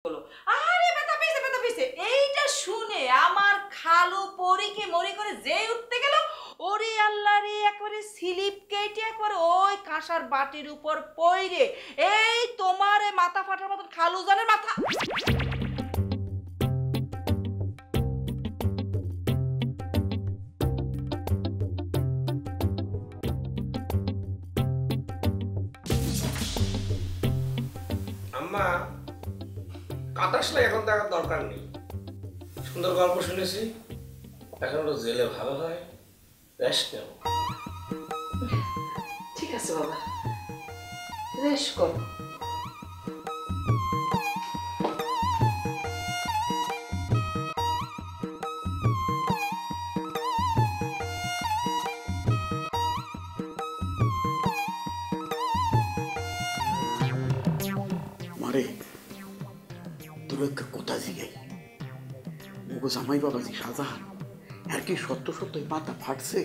হলো আরে ব্যথা পেয়েছে ব্যথা পেয়েছে এইটা শুনে আমার খালু পরীকে মরি করে যে উঠতে গেল ওরে আল্লাহ রে একবারে স্লিপ কেটে একবারে ওই কাঁসার বাটির উপর পইরে এই তোমার মাথা ফাটার মতন খালু জানের মাথা আম্মা কাটাস না এখন দেখার দরকার নেই সুন্দর গল্প শুনেছি এখন একটু জেলে ভালো হয় রেস্ট নেব ঠিক আছে বাবা রেস্ট কর মারে তোর একটা কথা জিগাই মুগো জামাই বাবাজি শাহজাহান আর কি সত্য সত্যই মাথা ফাটছে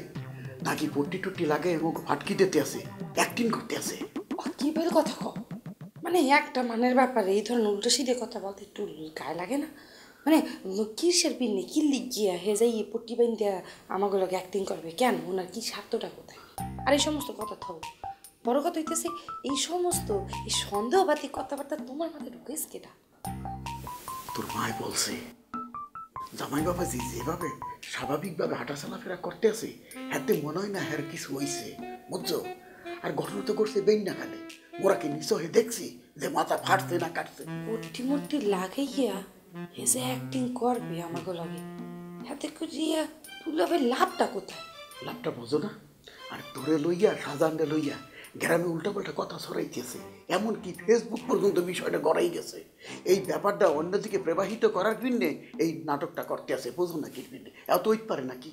নাকি পট্টি টুটি লাগে মুখ ফাটকি দিতে আছে অ্যাক্টিং করতে আছে কি বের কথা কও মানে একটা মানের ব্যাপারে এই ধরনের উল্টো সিধে কথা বলতে একটু গায়ে লাগে না মানে কিসের পিন্নি কি লিগিয়া হে যাই পট্টি বাইন দেয়া আমাগুলোকে অ্যাক্টিং করবে কেন ওনার কি স্বার্থটা কোথায় আর এই সমস্ত কথা থাও বড় কথা হইতেছে এই সমস্ত এই সন্দেহবাদী কথাবার্তা তোমার মাথায় ঢুকেছ কেটা তোর মায় বলছে জামাই বাবাজি যেভাবে স্বাভাবিকভাবে হাঁটা চলাফেরা করতে আছে হাতে মনে হয় না হ্যার কিছু হয়েছে বুঝছো আর ঘটনা তো করছে বেন না খালে ওরা কি নিশ্চয় হয়ে দেখছি যে মাথা ফাটছে না কাটছে পট্টি মুট্টি লাগাইয়া হে যে অ্যাক্টিং করবে আমাকে লাগে হাতে করিয়া তুলাবে লাভটা কোথায় লাভটা বোঝো না আর তোরে লইয়া সাজানটা লইয়া গ্রামে উল্টাপাল্টা কথা ছড়াইতেছে এমনকি ফেসবুক পর্যন্ত বিষয়টা গড়াই গেছে এই ব্যাপারটা অন্যদিকে প্রবাহিত করার জন্যে এই নাটকটা করতে আছে বোঝো না কি এত হইতে পারে নাকি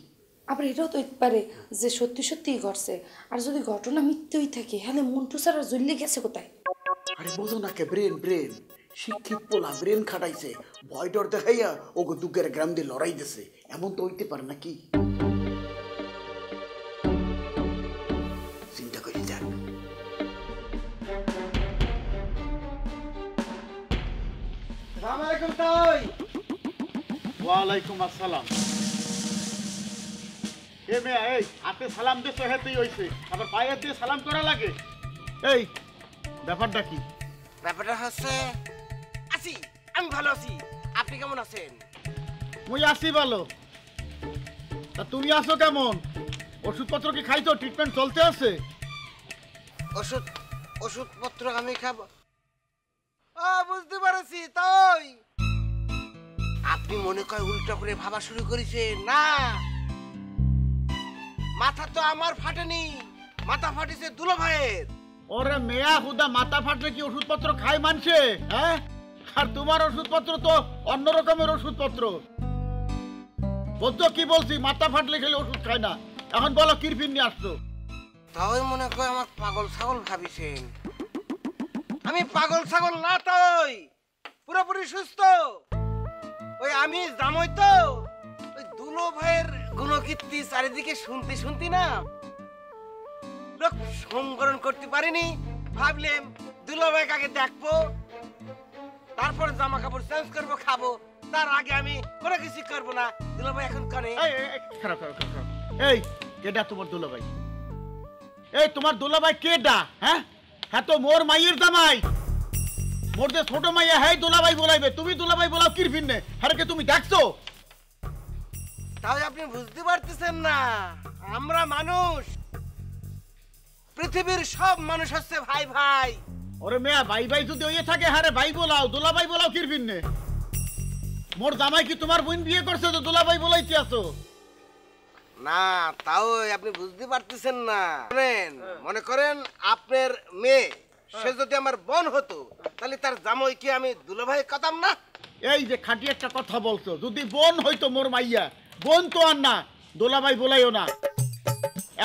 আবার এটাও তো হইতে পারে যে সত্যি সত্যিই ঘটছে আর যদি ঘটনা মিথ্যেই থাকে হ্যাঁ মন্টু স্যার আর জ্বললে গেছে কোথায় আরে বোঝো না কে ব্রেন ব্রেন শিক্ষিত পোলা ব্রেন খাটাইছে ভয় ডর দেখাইয়া ওগো দুঃখের গ্রাম দিয়ে লড়াই দিছে এমন তো হইতে পারে নাকি চিন্তা করি যান ওয়ালাইকুম আসসালাম এ মেয়া এই হাতে সালাম দিয়ে হেতেই হইছে আবার পায়ে দিয়ে সালাম করা লাগে এই ব্যাপারটা কি ব্যাপারটা হচ্ছে আছি আমি ভালো আছি আপনি কেমন আছেন মুই আসি ভালো তা তুমি আসো কেমন ওষুধপত্র কি খাইছো ট্রিটমেন্ট চলতে আছে ওষুধ ওষুধপত্র আমি খাবো বুঝতে পারছি তাই আপনি মনে কয় উল্টো করে ভাবা শুরু করেছেন না মাথা তো আমার ফাটেনি মাথা ফাটেছে দুলো ভাইয়ের ওরে মেয়া হুদা মাথা ফাটলে কি ওষুধপত্র খায় মানছে হ্যাঁ আর তোমার ওষুধপত্র তো অন্য রকমের ওষুধপত্র বুঝছো কি বলছি মাথা ফাটলে খেলে ওষুধ খায় না এখন বলো কিরফিন নিয়ে আসতো তাই মনে কয় আমার পাগল ছাগল ভাবিছেন আমি পাগল ছাগল না তাই পুরোপুরি সুস্থ ওই আমি জামই তো ওই দুলো ভাইয়ের গুণকীর্তি চারিদিকে শুনতে শুনতে না লোক সংবরণ করতে পারিনি ভাবলাম দুলো ভাইকে আগে দেখবো তারপর জামা কাপড় চেঞ্জ করবো খাবো তার আগে আমি কোনো কিছু করবো না দুলো ভাই এখন কানে খারাপ এই কেডা তোমার দুলাভাই এই তোমার দুলাভাই কেডা হ্যাঁ হ্যাঁ তো মোর মাইয়ের জামাই মোর যে ছোট মাইয়া হ্যাঁ দুলাভাই বলাইবে তুমি দুলাভাই বলাও কিরফিন নে হ্যাঁ কে তুমি দেখছো তাহলে আপনি বুঝতে পারতেছেন না আমরা মানুষ পৃথিবীর সব মানুষ হচ্ছে ভাই ভাই ওরে মেয়া ভাই ভাই যদি হইয়ে থাকে হ্যাঁ ভাই বলাও দুলাভাই বলাও কিরফিন নে মোর জামাই কি তোমার বোন বিয়ে করছে তো দুলাভাই বলাইতে আছো না তাও আপনি বুঝতে পারতেছেন না শুনেন মনে করেন আপনার মেয়ে সে যদি আমার বোন হতো তাহলে তার জামাই কি আমি দুলাভাই কাতাম না এই যে খাঁটি একটা কথা বলছো যদি বোন হইতো মোর মাইয়া বোন তো আর না দোলাভাই বলাইও না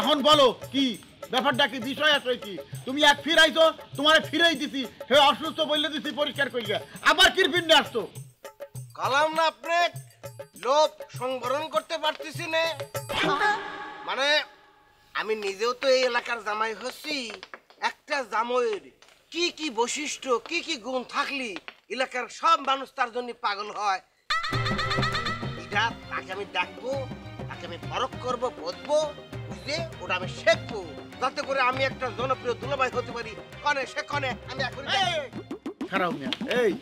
এখন বলো কি ব্যাপারটা কি বিষয় আছে কি তুমি এক ফিরাইছো তোমারে ফিরাই দিছি হে অসুস্থ বললে দিছি পরিষ্কার করিয়া আবার কিরফিন নিয়ে আসতো কালাম না আপনি লোভ সংবরণ করতে পারতেছি না মানে আমি নিজেও তো এই এলাকার জামাই হচ্ছি একটা জামাইয়ের কি কি বৈশিষ্ট্য কি কি গুণ থাকলি এলাকার সব মানুষ তার জন্য পাগল হয়। এটা তাকে আমি দেখবো, তাকে আমি পরখ করবো, বুঝবো, বুঝে ওটা আমি শিখবো, যাতে করে আমি একটা জনপ্রিয় দুলাভাই হতে পারি। কনে সে কনে আমি এখন খারাপ মিয়া এই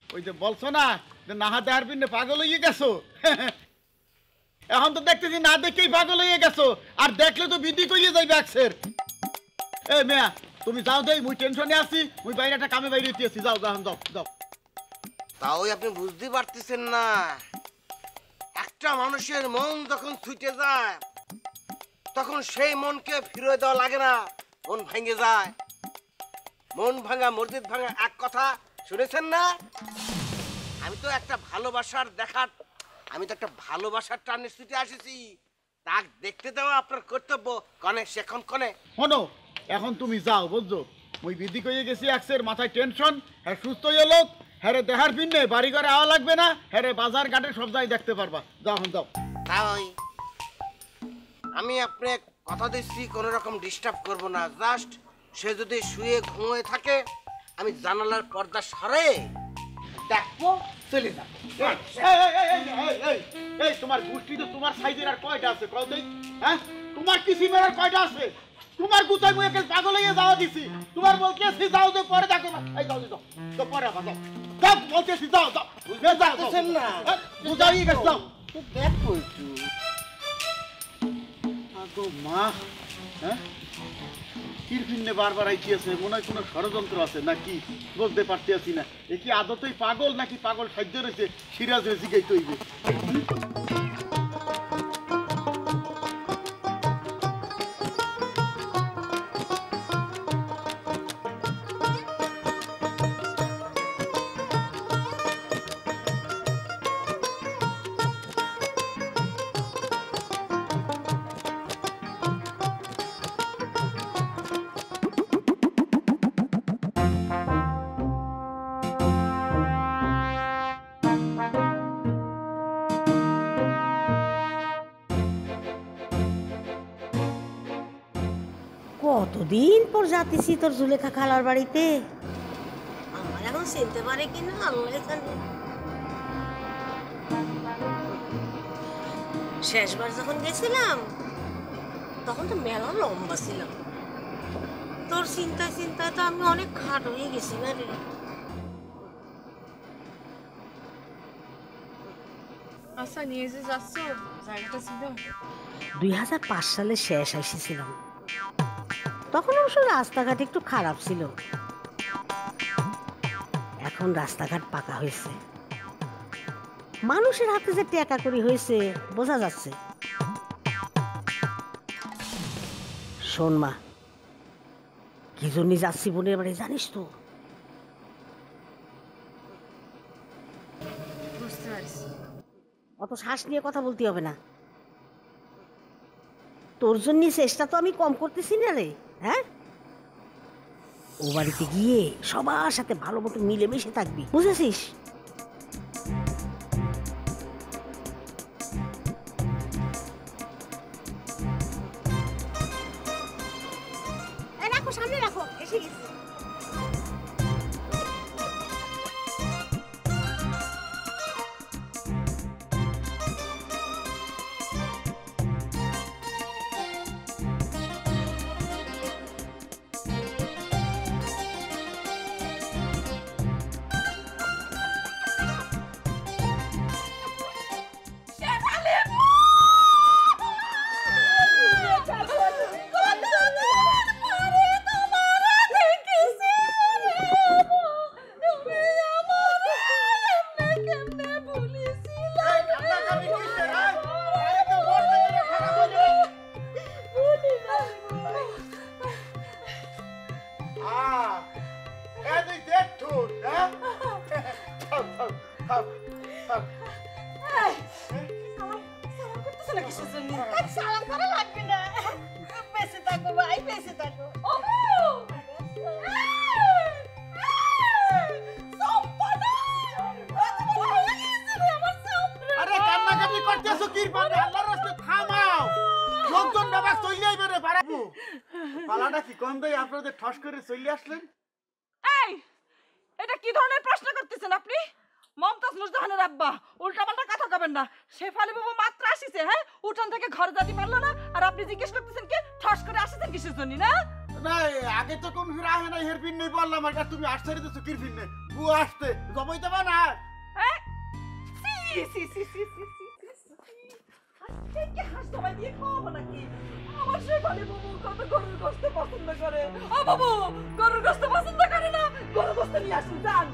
ওই যে বলছো না যে নাহা দেহার পিনে পাগল হয়ে গেছো এখন তো দেখতেছি না দেখেই পাগল হয়ে গেছো, আর দেখলে তো বিধি কইয়ে যাইবে একসের। এই মিয়া তুমি যাও দেই, মুই টেনশনে আছি, মুই বাইরে একটা কামে বাইরে দিয়েছি, যাও যাও যাও যাও। তাও আপনি বুঝতে পারতেছেন না, একটা মানুষের মন যখন ছুটে যায় তখন সেই মনকে ফিরে দেওয়া লাগে না, মন ভেঙে যায়। মন ভাঙা মসজিদ ভাঙা এক কথা শুনেছেন না? আমি তো একটা ভালোবাসার টানে ছুটে আসেছি, তাক দেখতে দেওয়া আপনার কর্তব্য। কনে সেখন কনে শোনো এখন তুমি যাও, বুঝছো মুই বিধি কইয়ে গেছি একসের, মাথায় টেনশন, হ্যাঁ সুস্থ হয়ে লোক, হ্যাঁ দেহার পিনে বাড়ি ঘরে আওয়া লাগবে না, হ্যাঁ বাজার ঘাটে সব জায়গায় দেখতে পারবা, যাও এখন যাও। তাই আমি আপনাকে কথা দিচ্ছি কোনো রকম ডিস্টার্ব করব না। জাস্ট সে যদি শুয়ে ঘুমিয়ে থাকে আমি জানালার পর্দা সরে দেখবো, চলে যাবো। এই তোমার গোষ্ঠী তো তোমার সাইজের আর কয়টা আছে কও দেই? হ্যাঁ তোমার কি সিমের আর কয়টা আছে? তোমার গুতাই মুই একে পাগল হয়ে যাওয়া দিছি, তোমার বলতেছি যাও যে পরে দেখো না, এই যাও যাও তো পরে আবার যাও, যাও বলতেছি যাও যাও, বুঝবে যাও বুঝছেন না? বুঝাই গেছ যাও। তো দেখবো একটু। আগো মা, হ্যাঁ কিরফিন্নে বারবার আইতেছে, মনে হয় কোনো ষড়যন্ত্র আছে নাকি, বুঝতে পারতেছি না। এ কি আদতেই পাগল নাকি পাগল সাহায্য রয়েছে, সিরাজ হয়ে জিগাইতে হইবে। কতদিন পর যাতেছি তোর জুলেখা খালার বাড়িতে। আমার এখন চিনতে পারে কিনা আল্লাহ জানে। শেষবার যখন গেছিলাম তখন তো মেলা লম্বা ছিলাম, তোর চিন্তায় চিন্তায় তো আমি অনেক খাট হয়ে গেছি না রে। আচ্ছা নিয়ে যে যাচ্ছ জায়গাটা ছিল 2005 সালে শেষ এসেছিলাম, তখন অবশ্য রাস্তাঘাট একটু খারাপ ছিল, এখন রাস্তাঘাট পাকা হয়েছে, মানুষের হাতে যে টাকা করি হয়েছে বোঝা যাচ্ছে। শোন মা, কি জন্য যাচ্ছি বোনের বাড়ি জানিস তো? বুঝতে পারছি। অত শ্বাস নিয়ে কথা বলতে হবে না, তোর জন্য চেষ্টা তো আমি কম করতেছি না রে। হ্যাঁ, ও বাড়িতে গিয়ে সবার সাথে ভালো মতো মিলেমিশে থাকবি, বুঝেছিস? রাখো, সামনে রাখো, এসে গেছি। পালাটা কি কম দেয় আপনাদের ঠস করে চলে আসলেন? এই এটা কি ধরনের প্রশ্ন করতেছেন আপনি? মমতাজ নুরজাহানের আব্বা, উল্টাপাল্টা কথা কবেন না। শেফালি বাবু মাত্র আসিছে, হ্যাঁ, উঠান থেকে ঘরে যেতে পারলো না, আর আপনি জিজ্ঞেস করতেছেন কি ঠস করে আসিছেন কিসের জন্য? না না আগে তো কোন ফিরে আহে না, হের পিন নেই বললাম, আর তুমি আসতে দিতেছো কির পিন নেই, বু আসতে জমাই দেবা না। হ্যাঁ সি সি সি সি সি সি আজকে কি হাস দবাই দিয়ে খাওয়াবো নাকি? আমার শেফালি বাবু কত গরুর গোশত পছন্দ করে। ও বাবু, গরুর গোশত পছন্দ করে না? গরুর গোশত নিয়ে আসুন, যান।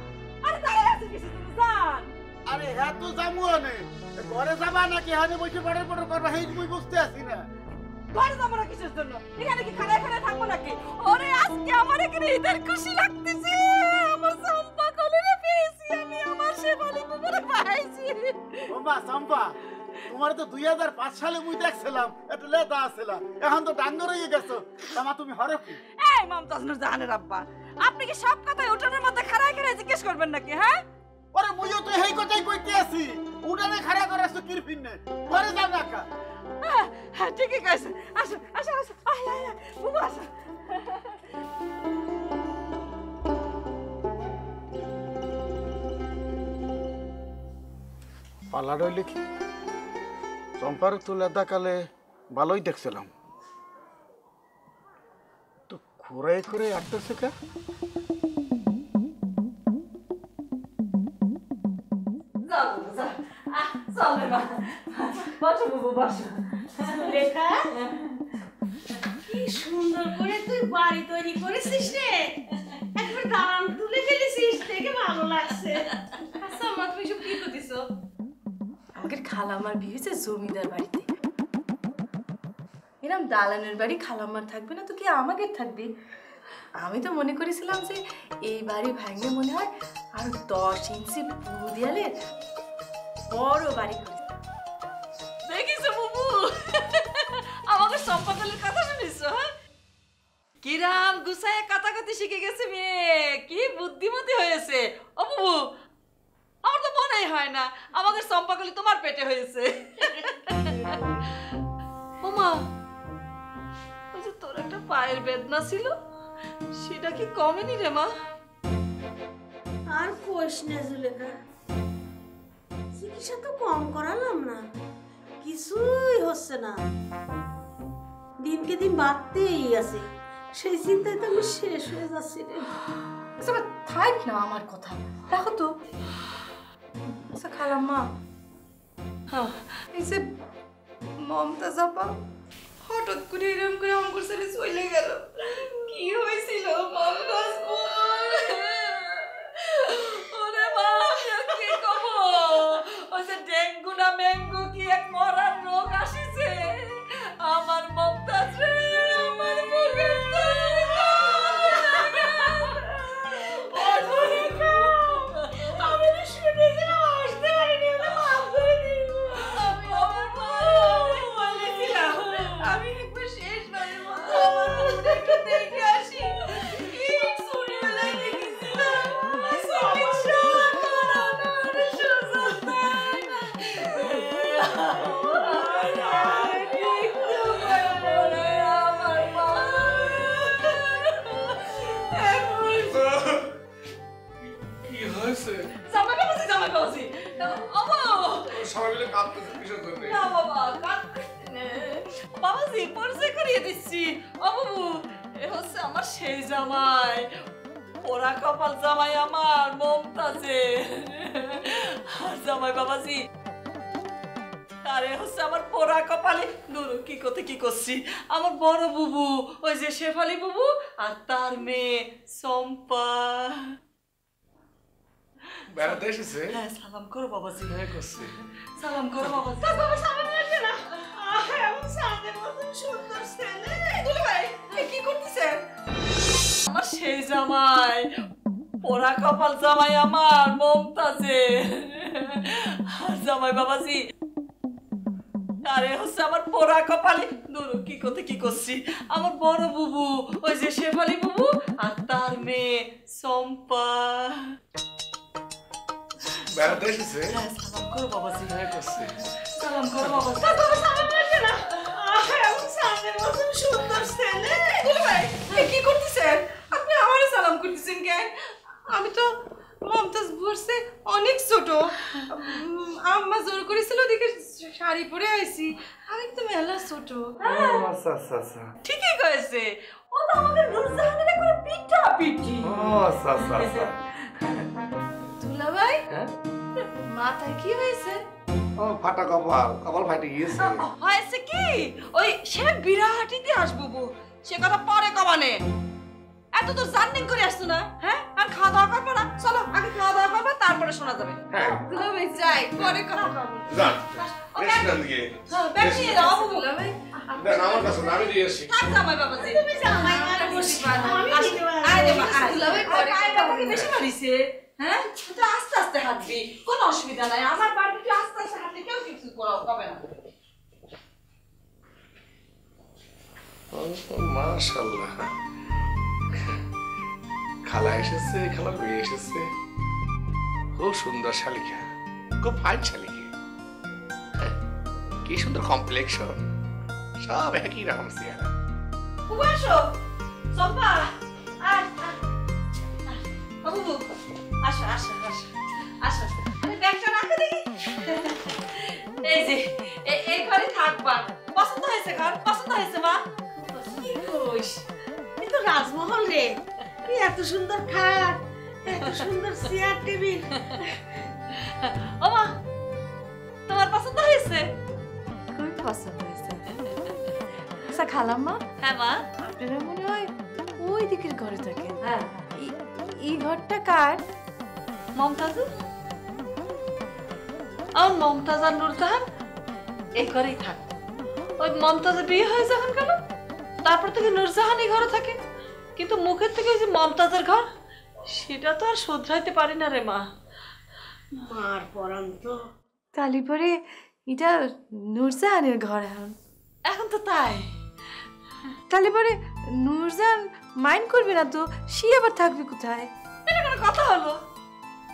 আরে দাঁড়াই আছেন কিসের জন্য? যান। আরে হ্যাঁ তো যাবো আনে, ঘরে যাবা নাকি হানে বসে বড় বড় করবা, হেই তুমি বুঝতে আসি না। ঘরে যাবো না কিসের জন্য? এখানে কি খানায় খানায় থাকবো নাকি? ওরে আজকে আমার এখানে ঈদের খুশি লাগতেছে। আমার চম্পা কলিরে পেয়েছি আমি, আমার শেফালি বাবুরে পাইছি। ও মা চম্পা, তোমার তো 2005 সালে মুই দেখছিলাম, এটা লেদা আসছিলা, এখন তো ডাঙ্গর হয়ে গেছো, তামা তুমি হরে কি? এই মমতাজ নুরজাহানের আব্বা, আপনি কি সব কথাই উঠানের মধ্যে খাড়ায় খাড়ায় জিজ্ঞেস করবেন নাকি? হ্যাঁ ওরে মুইও তো এই কথাই কইতে আছি, উঠানে খাড়া করে আসছো কির পিনে, ঘরে যাও না কা। হ্যাঁ ঠিকই কইছে। আসো আসো আসো, আয় আয় আয় বাবু আসো। পালা রইলে কি চম্পার তো লেদা কালে ভালোই দেখছিলাম, তো ঘুরে ঘুরে আটতেছে কা? চলে মা, বসো বাবু বসো। লেখা কি সুন্দর করে তুই বাড়ি তৈরি করেছিস রে, একবার দাম তুলে ফেলেছিস, দেখে ভালো লাগছে। আচ্ছা মা, তুমি সব কি করতেছো? আমাদের খালামার বিয়ে হয়েছে জমিদার বাড়িতে, এরকম দালানের বাড়ি খালামার থাকবে না তো কি আমাদের থাকবে? আমি তো মনে করেছিলাম যে এই বাড়ি ভাঙে মনে হয় আর 10 ইঞ্চি পুরো দেয়ালের বড় বাড়ি করে। দেখিস বাবু, আমাকে সম্পাদনের কথা শুনিস? কিরাম গুছায় কাটাকাটি শিখে গেছে মেয়ে, কি বুদ্ধিমতী হয়েছে। ও বাবু, আমার তো মনেই হয় না আমাকে সম্পাকলি তোমার পেটে হয়েছে। ও মা, ওই যে তোর একটা পায়ের বেদনা ছিল, সেটা কি কমেনি রে মা? আর কোষ না জুলেখা, চিকিৎসা তো কম করালাম না, কিছুই হচ্ছে না, দিনকে দিন বাড়তেই আছে, সেই চিন্তায় তো আমি শেষ হয়ে যাচ্ছি রে। আচ্ছা থাক না আমার কথা, দেখো তো। আচ্ছা খালাম্মা, এই যে মমতাজ আপা হঠাৎ করে এরকম করে আমার ছেড়ে চলে গেল, কি হয়েছিল মমতাজ? ওরে মা, কি কব, ওই যে ডেঙ্গু না ম্যাঙ্গু কি এক মরার রোগ আসিছে আমার মমতাজ রে, আমার বুকের আমি তো শুনেছিলাম, আসতে পারিনি, মাফ করে দিন। আমি একবার শেষবারের মতো আমার বোনটা একটু দেখে আসি, কি ছোটবেলায় দেখেছিলাম। কি হয়েছে? জামাই বাবাজি, জামাই বাবাজি, অবো সবাই মিলে কাঁদতেছে কিসের জন্য? না বাবা, কাঁদতেছি না। বাবাজি পরিচয় করিয়ে দিচ্ছি। ও বাবু, এ হচ্ছে আমার সেই জামাই, পোড়া কপাল জামাই আমার মমতাজে। আর জামাই বাবাজি, আরে হচ্ছে আমার পোড়া কপালে দুরু কি করতে কি করছি, আমার বড় বুবু, ওই যে শেফালি বুবু আর তার মেয়ে চম্পা। বেড়াতে এসেছে? হ্যাঁ, সালাম করো বাবাজি। হ্যাঁ করছি। সালাম করো বাবাজি। বাবা সামনে আসে না, এমন সাদের মতন সুন্দর ছেলে। দুলু ভাই, কি করতেছেন? আমার সেই জামাই, পোড়া কপাল জামাই আমার মমতাজে। আর জামাই বাবাজি, আরে হচ্ছে আমার পোড়া কপালে দুরু কি করতে কি করছি, আমার বড় বুবু, ওই যে শেফালি বুবু আর তার মেয়ে চম্পা। বেড়াতে এসেছে? হ্যাঁ, সালাম করো বাবাজি। হ্যাঁ করছি। সালাম করো বাবাজি। বাবা সামনে আসে না, এমন সাদের মতন সুন্দর ছেলে। দুলু ভাই, কি করতেছেন? আপনি আমারে সালাম করতেছেন কেন? আমি তো মমতাজ বুড়ছে অনেক ছোট। আম্মা জোর করেছিল দেখে শাড়ি পরে আইছি, আমি তো মেলা ছোট। আচ্ছা আচ্ছা আচ্ছা ঠিকই কয়েছে, ও তো আমাদের নূরজাহানের একবারে পিঠা পিঠি। আচ্ছা আচ্ছা আচ্ছা দুলা ভাই হ্যাঁ মাথায় কি হয়েছে? ও ফাটা কপাল ফাটে গিয়েছে। হয়েছে কি, ওই সে বিরাহাটিতে আসবো বউ, সে কথা পরে কমানে। এত তো জার্নিং করে আসছো না, হ্যাঁ? আর খাওয়া দাওয়া করবে না? চলো আগে খাওয়া দাওয়া করবে, তারপরে শোনা যাবে। হ্যাঁ দুলা ভাই যাই, পরে কথা বলবো। যান রেস্টুরেন্ট দিয়ে ব্যাগ নিয়ে যাও বাবু। দুলা ভাই দেন আমার কাছে না, আমি দিয়ে আসি। থাক জামাই বাবাজি, তুমি জামাই মারা বসি পারো। আয় রে মা, আয়। দুলা ভাই পরে আয়, কথা বাবাকে বলবো। বেশি মারিছে, হ্যাঁ? তুই তো আস্তে আস্তে হাঁটবি, কোনো অসুবিধা নাই। আমার বাড়িতে আস্তে আস্তে হাঁটলে কেউ কিছু হবে না। মাশাআল্লাহ, খালা এসেছে, খালা মেয়ে এসেছে, খুব সুন্দর শালিকা, খুব ফাইন শালিকা, কি সুন্দর কমপ্লেক্সন, সব একই রকম চেহারা। বাবু আসো, চম্পা আয়, বাবু আসো আসো আসো আসো। আরে ব্যাগটা রাখো দেখি। এই যে এই ঘরে থাকবা, পছন্দ হয়েছে ঘর? পছন্দ হয়েছে মা? কি কইস, কিন্তু রাজমহল রে, কি এত সুন্দর খাট, এত সুন্দর চেয়ার টেবিল। ও মা, তোমার পছন্দ হয়েছে? খুবই পছন্দ হয়েছে। আচ্ছা খালাম্মা, হ্যাঁ মা। আপনারা মনে হয় ওই দিকের ঘরে থাকেন। হ্যাঁ এই ঘরটা কার? মমতাজ, আমার মমতাজ আর নূরজাহান এই ঘরেই থাক। ওই মমতাজের বিয়ে হয়ে যখন গেল, তারপর থেকে নূরজাহান এই ঘরে থাকে, কিন্তু মুখের থেকে ওই যে মমতাজের ঘর, সেটা তো আর শুধরাইতে পারি না রে মা। মার পরান তো। তালি পরে এটা নূরজাহানের ঘর এখন। এখন তো তাই। তাহলে পরে নূরজাহান মাইন্ড করবে না তো, সে আবার থাকবে কোথায়? এটা কোনো কথা হলো?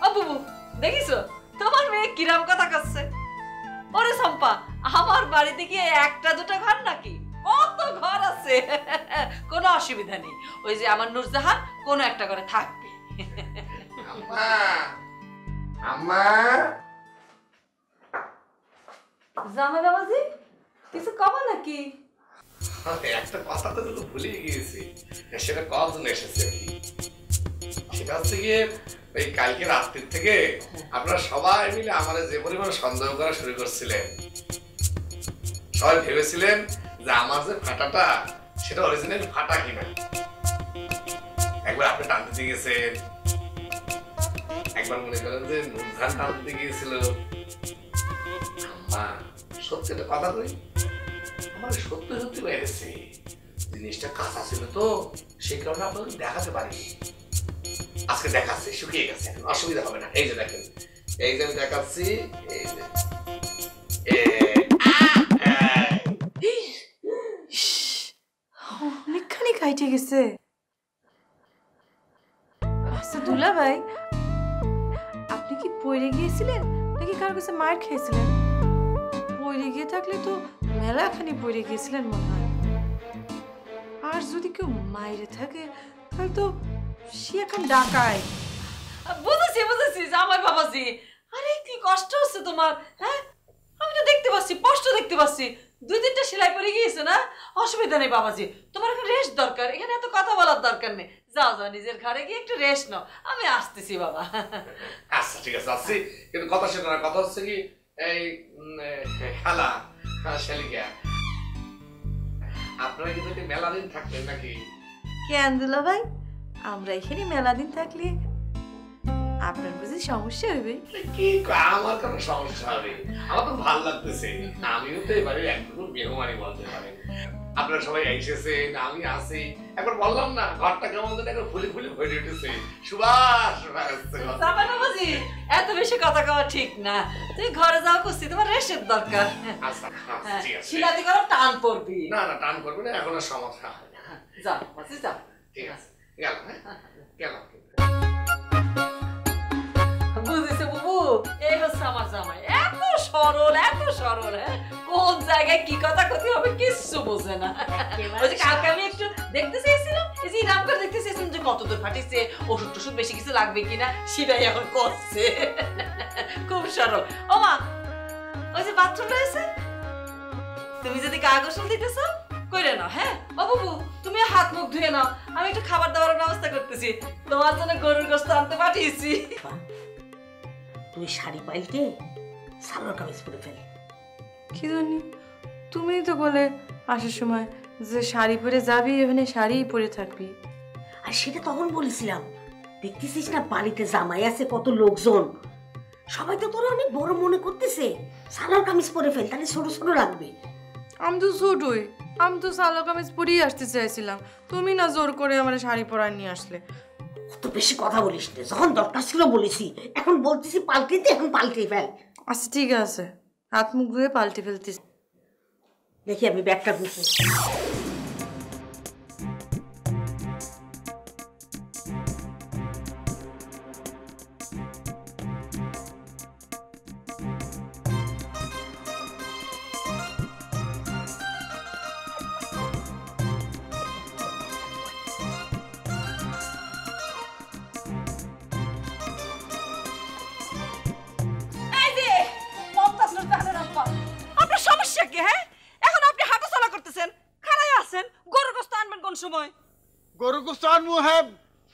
ও বুবু, দেখিস তোমার মেয়ে কিরাম কথা করছে? ওরে সম্পা, আমার বাড়িতে কি একটা দুটো ঘর নাকি? কত ঘর আছে, কোনো অসুবিধা নেই। ওই যে আমার নূরজাহান কোনো একটা ঘরে থাকবে। আম্মা, আম্মা, জামাই বাবাজি, কিছু কমা নাকি? একটা কথা তো ভুলে গিয়েছি, সেটা কখন এসেছে আর কি। সেটা হচ্ছে গিয়ে ওই কালকে রাত্রির থেকে আপনারা সবাই মিলে আমাদের যে পরিমাণ সন্দেহ করা শুরু করছিলেন, সবাই ভেবেছিলেন যে আমার যে ফাটাটা সেটা অরিজিনাল ফাটা কিনা। একবার আপনি টানতে গিয়েছেন, একবার মনে করেন যে নূরজাহান টানতে গিয়েছিল। আম্মা, সত্যি একটা কথা কই, আমার সত্যি সত্যি বেড়েছে, জিনিসটা কাঁচা ছিল তো সেই কারণে আপনাকে দেখাতে পারিনি। আজকে দেখাচ্ছি, শুকিয়ে গেছে, এখন অসুবিধা হবে না। এই যে দেখেন, এই যে আমি দেখাচ্ছি, এই যে অনেকখানি খাইটে গেছে। আচ্ছা দুলা ভাই, আপনি কি পড়ে গিয়েছিলেন নাকি কার কাছে মার খেয়েছিলেন? পড়ে গিয়ে থাকলে তো মেলাখানি পড়ে গিয়েছিলেন মনে হয়। আর যদি কেউ মাইরে থাকে তাহলে তো সে এখন ডাকায়। বুঝেছি বুঝেছি জামাই বাবাজি। আরে কি কষ্ট হচ্ছে তোমার, হ্যাঁ? আমি তো দেখতে পাচ্ছি, স্পষ্ট দেখতে পাচ্ছি, 2-3টা সেলাই পড়ে গিয়েছে না? অসুবিধা নেই বাবাজি, তোমার এখন রেস্ট দরকার, এখানে এত কথা বলার দরকার নেই। যাও যাও, নিজের ঘরে গিয়ে একটু রেস্ট নাও, আমি আসতেছি বাবা। আচ্ছা ঠিক আছে, আসছি। কিন্তু কথা সেটা না, কথা হচ্ছে কি, এই খালা শালিকা, আপনারা কিন্তু মেলা দিন থাকবেন নাকি? কেন দুলা ভাই, আমরা এখানে মেলা দিন থাকলে আপনার বুঝি সমস্যা হবে? কি আমার কোনো সমস্যা হবে? আমার তো ভালো লাগতেছে, আমিও তো এবারে একদম মেহমানি বলতে পারেন। আপনারা সবাই এসেছেন, আমি আছি। একবার বললাম না, ঘরটা কেমন যেন একবার ফুলে ফুলে ভরে উঠেছে, সুবাস জামাই বাবাজি, এত বেশি কথা কওয়া ঠিক না। তুমি ঘরে যাও, করছি তোমার রেস্টের দরকার। আচ্ছা ঠিক আছে। শিলাদি করো, টান পড়বি। না না, টান করবে না, এখন আর সমস্যা হয় না। যাও বাবাজি, যাও। ঠিক আছে, গেলাম। হ্যাঁ গেলাম। বুঝেছে বুবু, এই হচ্ছে আমার জামাই, এত সরল এত সরল, হ্যাঁ? কোন জায়গায় কি কথা ক্ষতি হবে কিচ্ছু বোঝে না। ওই যে কালকে আমি একটু দেখতে চেয়েছিলাম, এই যে রাম করে দেখতে চেয়েছিলাম যে ফাটিছে, কতদূর ফাটিছে, ওষুধ টষুধ বেশি কিছু লাগবে কিনা সেটাই এখন করছে। খুব সরল। ও মা, ওই যে বাথরুম রয়েছে, তুমি যদি গা গোসল দিতেছো কইরে নাও। হ্যাঁ ও বাবু, তুমি হাত মুখ ধুয়ে নাও, আমি একটু খাবার দাবারের ব্যবস্থা করতেছি। তোমার জন্য গরুর গোশত আনতে পাঠিয়েছি। তুই শাড়ি পাল্টে সালোয়ার কামিজ পরে ফেল। কি জানি, তুমিই তো বলে আসার সময় যে শাড়ি পরে যাবি, এখানে শাড়িই পরে থাকবি। আর সেটা তখন বলেছিলাম, দেখতেছিস না বাড়িতে জামাই আছে, কত লোকজন, সবাই তো তোরা অনেক বড় মনে করতেছে। সালোয়ার কামিজ পরে ফেল, তাহলে ছোট ছোট লাগবে। আমি তো ছোটই, আমি তো সালোয়ার কামিজ পরেই আসতে চাইছিলাম, তুমি না জোর করে আমার শাড়ি পরায় নিয়ে আসলে। অত বেশি কথা বলিস না, যখন দরকার ছিল বলেছি, এখন বলতেছি পাল্টিতে, এখন পাল্টে ফেল। আচ্ছা ঠিক আছে, হাত মুখ ধুয়ে পাল্টে ফেলতেছি। দেখি আমি ব্যাগটা গুছি। আপনার সমস্যা কি? হ্যাঁ, এখন আপনি হাঁটা চলা করতেছেন, খাড়ায় আছেন, গরুর গোশত আনবেন কোন সময়? গরু গোস্ত আনমু হ্যাঁ,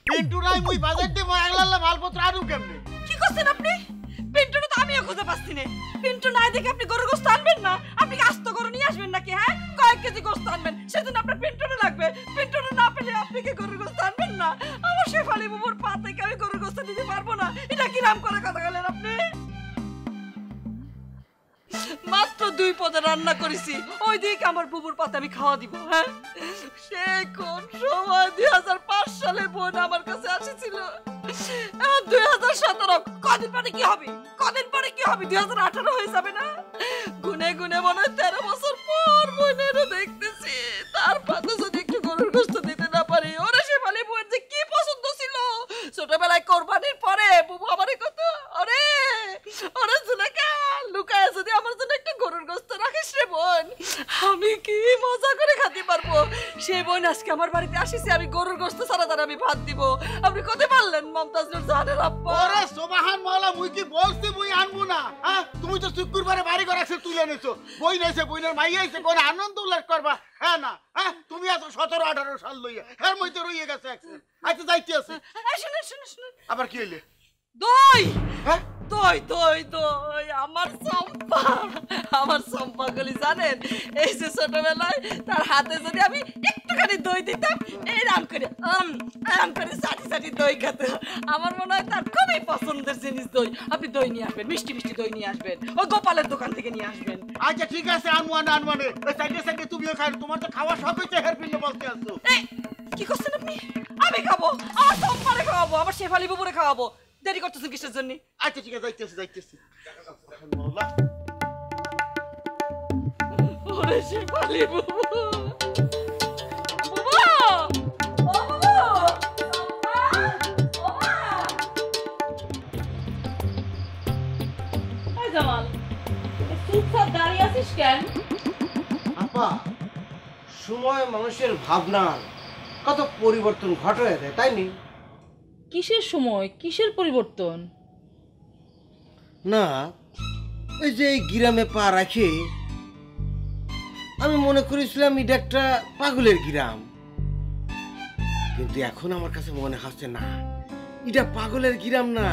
পিন্টু নাই মুই বাজার দেবো, একলাল্লা মালপত্র আনু কেমনে? কি করছেন আপনি? পিন্টুটা তো আমিও খুঁজে পাচ্ছি না। পিন্টু নাই দেখে আপনি গরুর গোশত আনবেন না? আপনি কি আস্ত গরু নিয়ে আসবেন নাকি? হ্যাঁ, কয়েক কেজি গোশত আনবেন, সেজন্য আপনার পিন্টুটা লাগবে। পিন্টুটা না পেলে আপনি কি গরুর গোশত আনবেন না? আমার শেফালি বুবুর পা থেকে আমি গরুর গোশত দিতে পারবো না। এটা কি নাম করে কথা বলেন আপনি? মাত্র 2 পদে রান্না করেছি, ওই দিকে আমার বুবুর পাতে আমি খাওয়া দিব। হ্যাঁ, সে কোন সময় 2005 সালে বোন আমার কাছে আসেছিল, 2017, কদিন পরে কি হবে? কদিন পরে কি হবে? 2018 হয়ে যাবে না? গুনে গুনে মনে হয় 13 বছর পর বোনেরও দেখতেছি, তার পাতে যদি একটু গরুর গোশত দিতে না পারি। ওরে শেফালি বোন যে কি পছন্দ ছিল ছোটবেলায়, কোরবানির পরে বুবু আমারই কত, ওরে ওরে জুলেখা, লুকায় যদি আমার জন্য একটু গরুর গোশত রাখিস রে বোন, আমি কি মজা করে খেতে পারবো। সে বোন আজকে আমার বাড়িতে আসিছে, আমি গরুর গোশত ছাড়া তার আমি ভাত দিব। আপনি কত পারলেন মমতাজ নূর জাহানের আব্বা? ওরে সুবহান মাওলা, মুই কি বলছি মুই আনবো না? হ্যাঁ, তুমি তো শুক্রবারে বাড়ি ঘর আছে তুলে এনেছো, বই নাইছে, বইনের মাই আইছে, কোন আনন্দ উল্লাস করবা? হ্যাঁ না, হ্যাঁ, তুমি এত 17-18 সাল লইয়া এর মধ্যে রইয়ে গেছে একদিন। আচ্ছা যাইতে আছে, শুনুন শুনুন শুনুন, আবার কি হইলে? দই হ্যাঁ, দই দই দই, আমার চম্পা, আমার চম্পা গলি জানেন, এই যে ছোটবেলায় তার হাতে যদি আমি একটুখানি দই দিতাম, এরাম করে চাটি চাটি দই খেতে, আমার মনে হয় তার খুবই পছন্দের জিনিস দই। আপনি দই নিয়ে আসবেন, মিষ্টি মিষ্টি দই নিয়ে আসবেন, ওই গোপালের দোকান থেকে নিয়ে আসবেন। আচ্ছা ঠিক আছে, আনওয়ানে আনওয়ানে, ওই সাইডে সাইডে তুমিও খাও, তোমার তো খাওয়া সব হইছে, হের পিন্ড বলতে আসছো। এই কি করছেন আপনি? আমি খাবো, আমার চম্পারে খাওয়াবো, আমার শেফালি বুবুরে খাওয়াবো। দেরি করতেছেন কিসের জন্য? আচ্ছা ঠিক আছে, যাইতেছি যাইতেছি। মাওলা, ওরে শেফালি বুবু, বুবু, ও বুবু, চম্পা, ও মা। এই জামাল, চুপচাপ দাঁড়িয়ে আছিস কেন? আপা, সময় মানুষের ভাবনার কত পরিবর্তন ঘটায় দেয়, তাই নি? কিসের সময়, কিসের পরিবর্তন? না, এই যে এই গ্রামে পা রাখে আমি মনে করেছিলাম এটা একটা পাগলের গ্রাম, কিন্তু এখন আমার কাছে মনে হচ্ছে না, এটা পাগলের গ্রাম না,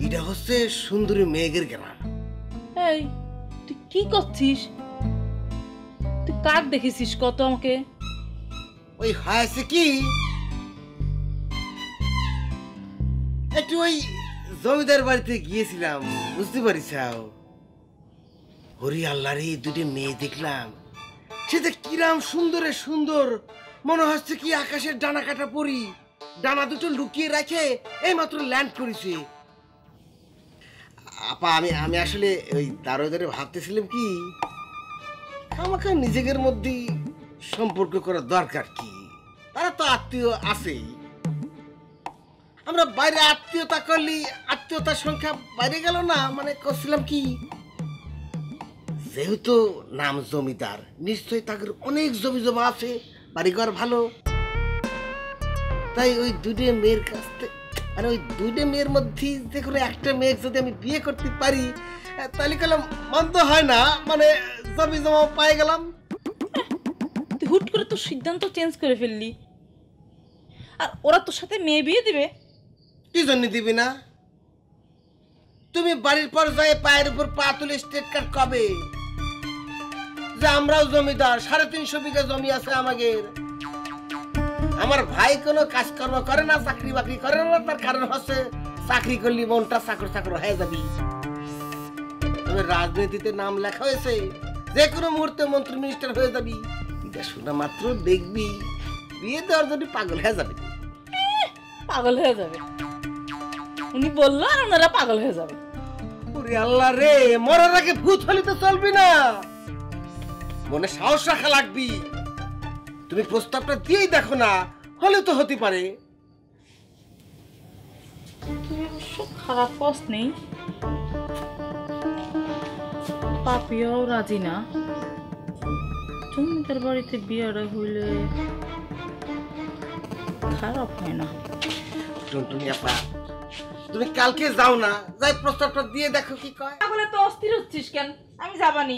এটা হচ্ছে সুন্দরী মেঘের গ্রাম। এই তুই কি করছিস? তুই কাক দেখেছিস কত আমাকে? ওই হয়েছে কি, একটু ওই জমিদার বাড়িতে গিয়েছিলাম, বুঝতে পারিস? হরি আল্লাহর এই দুটি মেয়ে দেখলাম, সেটা কিরাম সুন্দরে সুন্দর, মনে হচ্ছে কি আকাশের ডানা কাটা পরি, ডানা দুটো লুকিয়ে রাখে এই মাত্র ল্যান্ড করেছে। আপা, আমি আসলে ওই দারোদারে ভাবতেছিলাম কি, আমাকে নিজেদের মধ্যেই সম্পর্ক করা দরকার কি, তারা তো আত্মীয় আছেই, আমরা বাইরে আত্মীয়তা করলে আত্মীয়তার সংখ্যা বাইরে গেল না, মানে করছিলাম কি, যেহেতু নাম জমিদার, নিশ্চয়ই তাদের অনেক জমি জমা আছে, বাড়িঘর ভালো, তাই ওই দুটো মেয়ের কাছ থেকে আর ওই দুটো মেয়ের মধ্যে যে কোনো একটা মেয়ে যদি আমি বিয়ে করতে পারি তাহলে গেলাম মন্দ হয় না, মানে জমি জমা পাই গেলাম। তুই হুট করে তোর সিদ্ধান্ত চেঞ্জ করে ফেললি, আর ওরা তোর সাথে মেয়ে বিয়ে দিবে? কি জন্য দিবি না? তুমি বাড়ির পর যায় পায়ের উপর পা তুলে স্টেট কার্ড কবে যে আমরাও জমিদার, 350 বিঘা জমি আছে আমাদের। আমার ভাই কোনো কাজকর্ম করে না, চাকরি বাকরি করে না, তার কারণ হচ্ছে চাকরি করলি মনটা চাকর চাকর হয়ে যাবি। তবে রাজনীতিতে নাম লেখা হয়েছে, যে কোনো মুহূর্তে মন্ত্রী মিনিস্টার হয়ে যাবি। এটা শোনা মাত্র দেখবি বিয়ে দেওয়ার জন্য পাগল হয়ে যাবে। পাগল হয়ে যাবে? উনি বললো আর ওনারা পাগল হয়ে যাবে? ওরে আল্লাহ রে, মরার আগে ভূত হলে তো চলবি না, মনে সাহস রাখা লাগবি। তুমি প্রস্তাবটা দিয়েই দেখো না, হলে তো হতে পারে। তুই অবশ্য খারাপ কষ্ট নেই, পাপিয়াও রাজি না। জমিদার বাড়িতে বিয়েটা হইলে খারাপ হয় না। টুনটুনি আপা, তুমি কালকে যাও না, যাই প্রস্তাবটা দিয়ে দেখো কি কয়। তাহলে তো অস্থির হচ্ছিস কেন? আমি যাবানি,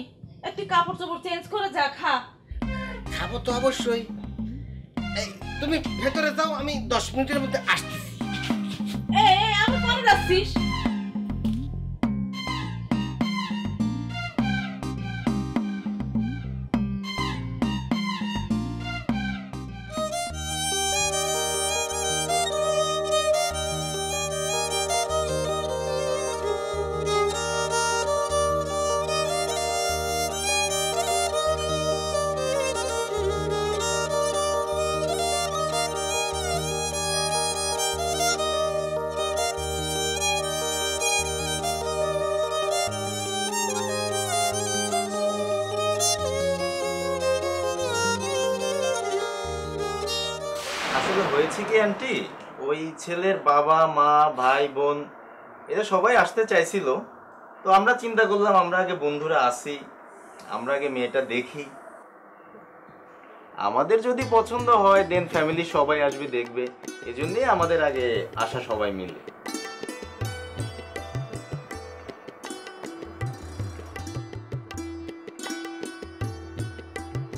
তুই কাপড় চোপড় চেঞ্জ করে যা, খা। খাবো তো অবশ্যই। এই তুমি ভেতরে যাও, আমি 10 মিনিটের মধ্যে আসতেছি। আমি পরে যাচ্ছিস? আসলে হয়েছে কি আন্টি, ওই ছেলের বাবা মা ভাই বোন এরা সবাই আসতে চাইছিল, তো আমরা চিন্তা করলাম আমরা আগে বন্ধুরা আসি, আমরা আগে মেয়েটা দেখি, আমাদের যদি পছন্দ হয় দেন ফ্যামিলি সবাই আসবে দেখবে, এজন্যই আমাদের আগে আসা সবাই মিলে।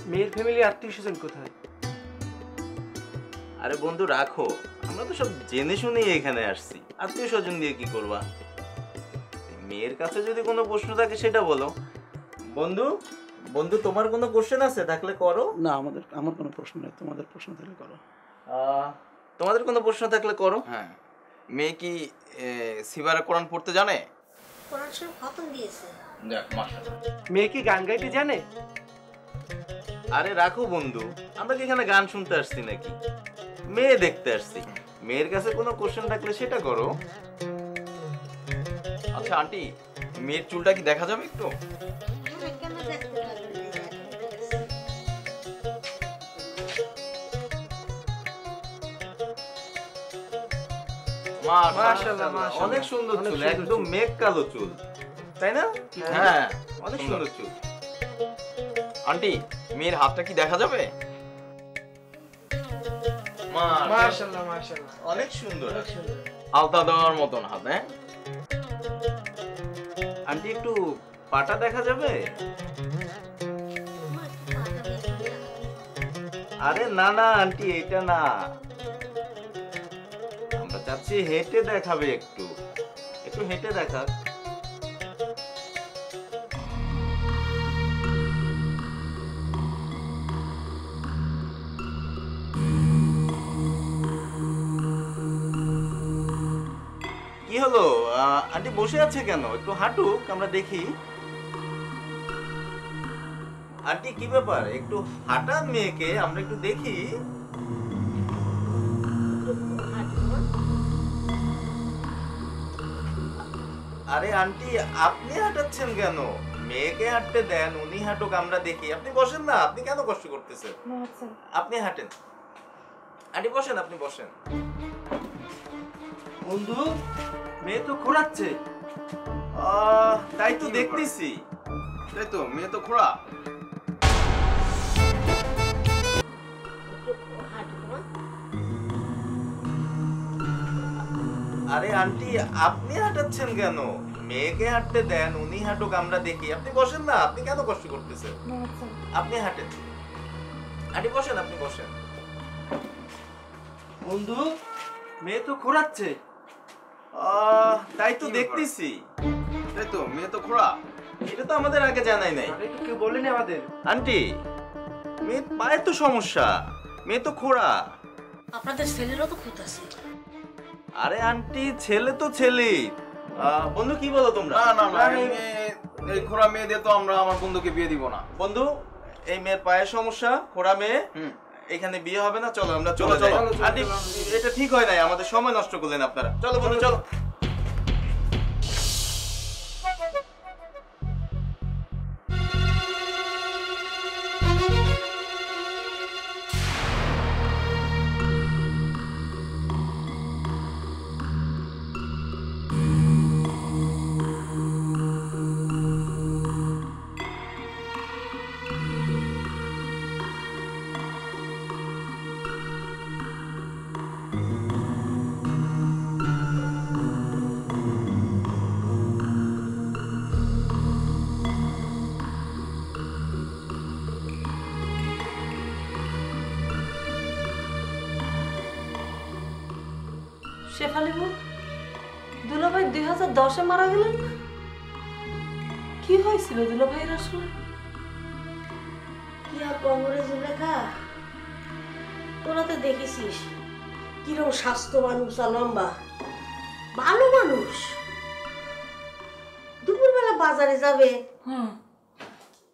মেয়ের ফ্যামিলি আত্মীয় স্বজন কোথায়? আরে বন্ধু রাখো, আমরা তো সব জেনে শুনেই এখানে আসছি, আত্মীয় স্বজন দিয়ে কি করবা? মেয়ের কাছে যদি কোনো প্রশ্ন থাকে সেটা বলো। বন্ধু বন্ধু তোমার কোনো কোশ্চেন আছে থাকলে করো। না, আমার কোনো প্রশ্ন নেই, তোমাদের প্রশ্ন থাকলে করো। তোমাদের কোনো প্রশ্ন থাকলে করো। হ্যাঁ, মেয়ে কি সিবারা কোরআন পড়তে জানে? কোরআন শরীফ খতম দিয়েছে। দেখ মাশাআল্লাহ। মেয়ে কি গান গাইতে জানে? আরে রাখো বন্ধু, আমরা কি এখানে গান শুনতে আসছি নাকি, মেয়ে দেখতে আসছি। মেয়ের কাছে কোনো কোশ্চেন থাকলে সেটা করো। আচ্ছা আন্টি, মেয়ের চুলটা কি দেখা যাবে একটু? কেন দেখতে পারবে না? মাশাআল্লাহ মাশাআল্লাহ, অনেক সুন্দর চুল, একদম মেঘ কালো চুল, তাই না? হ্যাঁ, অনেক সুন্দর চুল। আন্টি, মেয়ের হাতটা কি দেখা যাবে? মাশাআল্লাহ মাশাআল্লাহ, অনেক সুন্দর, আলতা দেওয়ার মতন হাত। হ্যাঁ আন্টি একটু পাটা দেখা যাবে? আরে না না আন্টি, এটা না, আমরা চাচ্ছি হেঁটে দেখাবে, একটু একটু হেঁটে দেখা। কি হলো আন্টি, বসে আছে কেন? একটু হাঁটুক, আমরা দেখি। আন্টি কি ব্যাপার, একটু হাঁটান মেয়েকে, আমরা একটু দেখি। আরে আন্টি, আপনি হাঁটাচ্ছেন কেন? মেয়েকে হাঁটতে দেন, উনি হাঁটুক, আমরা দেখি। আপনি বসেন না, আপনি কেন কষ্ট করতেছেন? আপনি হাঁটেন। আন্টি বসেন, আপনি বসেন। বন্ধু, মেয়ে তো খোঁড়াচ্ছে। তাই তো দেখতেছি। তাই তো, মেয়ে তো খোড়া। আরে আন্টি আপনি হাঁটাচ্ছেন কেন? মেয়েকে হাঁটতে দেন, উনি হাঁটুক, আমরা দেখি। আপনি বসেন না, আপনি কেন কষ্ট করতেছেন? আপনি হাঁটেন। আন্টি বসেন, আপনি বসেন। বন্ধু, মেয়ে তো খোঁড়াচ্ছে। তাই তো দেখতেছি। তাই তো, মেয়ে তো খোড়া। এটা তো আমাদের আগে জানাই নাই। আরে কেউ বলেনি আমাদের। আন্টি, মেয়ে পায়ের তো সমস্যা, মেয়ে তো খোড়া। আপনাদের ছেলেরও তো খুঁত আছে। আরে আন্টি, ছেলে তো ছেলেই। বন্ধু কি বলো তোমরা? না না না, এই খোড়া মেয়ে দিয়ে তো আমরা আমার বন্ধুকে বিয়ে দিব না। বন্ধু, এই মেয়ের পায়ের সমস্যা, খোড়া মেয়ে, এখানে বিয়ে হবে না। চলো আমরা চলে যাই। আন্টি, এটা ঠিক হয় নাই, আমাদের সময় নষ্ট করলেন আপনারা। চলো বন্ধু, চলো। শেফালি বউ, দুলাভাই 2010-এ মারা গেলেন না? কি হয়েছিল দুলাভাইয়ের আসলে? কি আর কবরে জুলেখা, তোরা তো দেখেছিস কিরকম স্বাস্থ্যবান, উঁচা লম্বা, ভালো মানুষ। দুপুরবেলা বাজারে যাবে,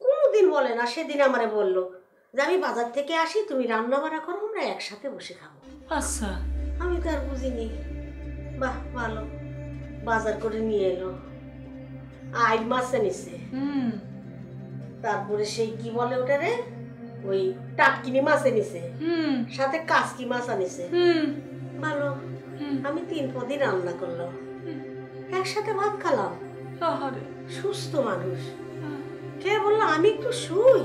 কোনোদিন বলে না। সেদিন আমারে বললো যে আমি বাজার থেকে আসি, তুমি রান্না বান্না করো, আমরা একসাথে বসে খাবো। আচ্ছা। আমি তো আর বুঝিনি। বাহ, ভালো। বাজার করে নিয়ে এলো, আইড মাছ এনেছে, তারপরে সেই কি বলে ওটা রে, ওই টাটকিনি মাছ এনেছে, সাথে কাসকি মাছ আনিছে। ভালো। আমি 3 পদই রান্না করলাম, একসাথে ভাত খেলাম। সুস্থ মানুষ। কে বললো আমি একটু শুই?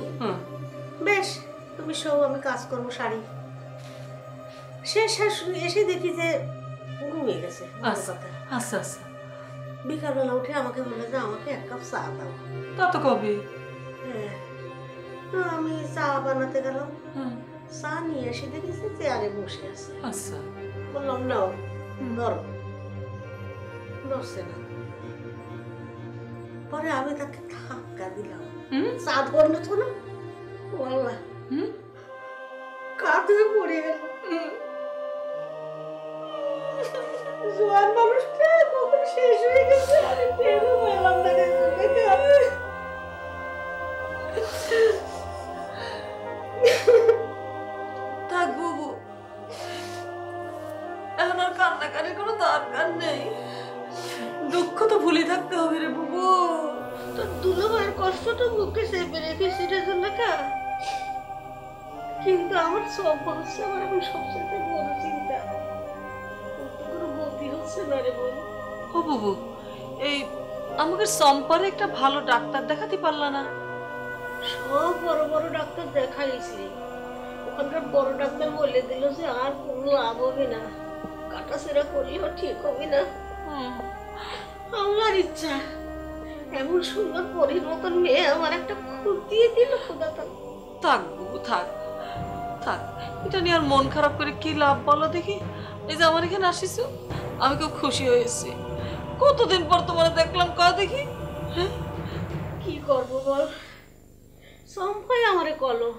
বেশ, তুমি শো, আমি কাজ করবো শাড়ি। শেষ এসে দেখি যে ঘুমিয়ে গেছে। আচ্ছা আচ্ছা। বিকালবেলা উঠে আমাকে বলে যে আমাকে 1 কাপ চা দাও। তা তো কবে? হ্যাঁ, আমি চা বানাতে গেলাম, চা নিয়ে এসে দেখেছি চেয়ারে বসে আছে। আচ্ছা। বললাম নাও ধরো, ধরছে না। পরে আমি তাকে ধাক্কা দিলাম, চা ধরলো তো না, বললা কাঁধে পড়ে গেল। জোয়ান মানুষটা কখন শেষ হয়ে গেছে আমি টেরও পেলাম না। থাক বুবু, এখন আর কান্নাকাটির কোনো দরকার নেই। দুঃখ তো ভুলে থাকতে হবে রে বুবু। তোর দুলাভাইয়ের কষ্টটা মুখে চেপে রেখেছি রে জুলেখা, কিন্তু আমার সব হচ্ছে আমার এখন সবচেয়ে বড় চিন্তা। কোনো গতি হচ্ছে না রে বল। ও বুবু, এই আমাকে সম্পারে একটা ভালো ডাক্তার দেখাতে পারলা না? সব বড় বড় ডাক্তার দেখাইছি, ওখানকার বড় ডাক্তার বলে দিল যে আর কোনো লাভ হবে না, কাটাছেড়া করলেও ঠিক হবে না। আমার ইচ্ছা এমন সুন্দর পরীর মতন মেয়ে আমার একটা খুব দিয়ে দিল খোদা। থাক বুবু, থাক থাক, এটা নিয়ে আর মন খারাপ করে কি লাভ বলো দেখি। এই যে আমার এখানে আসিস, আমি খুব খুশি হয়েছি। কতদিন পর তোমার দেখলাম, ক দেখি। হ্যাঁ, কি করবো বল, সম্পাই আমারে কলো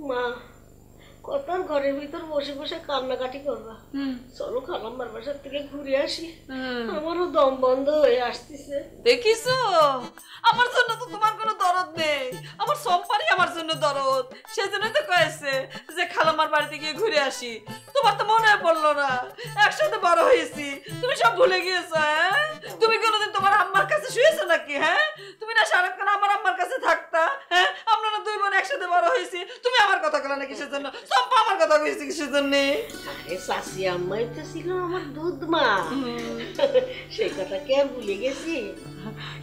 মা কত ঘরের ভিতর বসে বসে কান্নাকাটি করবা, চলো খালাম্মার বাসার থেকে ঘুরে আসি। আমারও দম বন্ধ হয়ে আসতেছে। দেখিস, আমার জন্য তো তোমার কোনো দরদ নেই, আমার সম্পারই আমার জন্য দরদ। সেজন্য তো কয়েছে যে খালাম্মার বাড়িতে গিয়ে ঘুরে আসি। তোমার তো মনে পড়লো না, একসাথে বড় হয়েছি, তুমি সব ভুলে গিয়েছো। হ্যাঁ, তুমি কোনোদিন তোমার আম্মার কাছে শুয়েছো নাকি? হ্যাঁ, তুমি না সারাক্ষণ আমার আম্মার কাছে থাকতা। হ্যাঁ, আমরা না 2 বোন একসাথে বড় হয়েছি। তুমি আমার কথা বলো না কিসের জন্য? সম্পা আমার কথা কইছে কিসের জন্য? আরে চাচি আম্মাই তো ছিল আমার দুধ মা, সেই কথা কে ভুলে গেছি।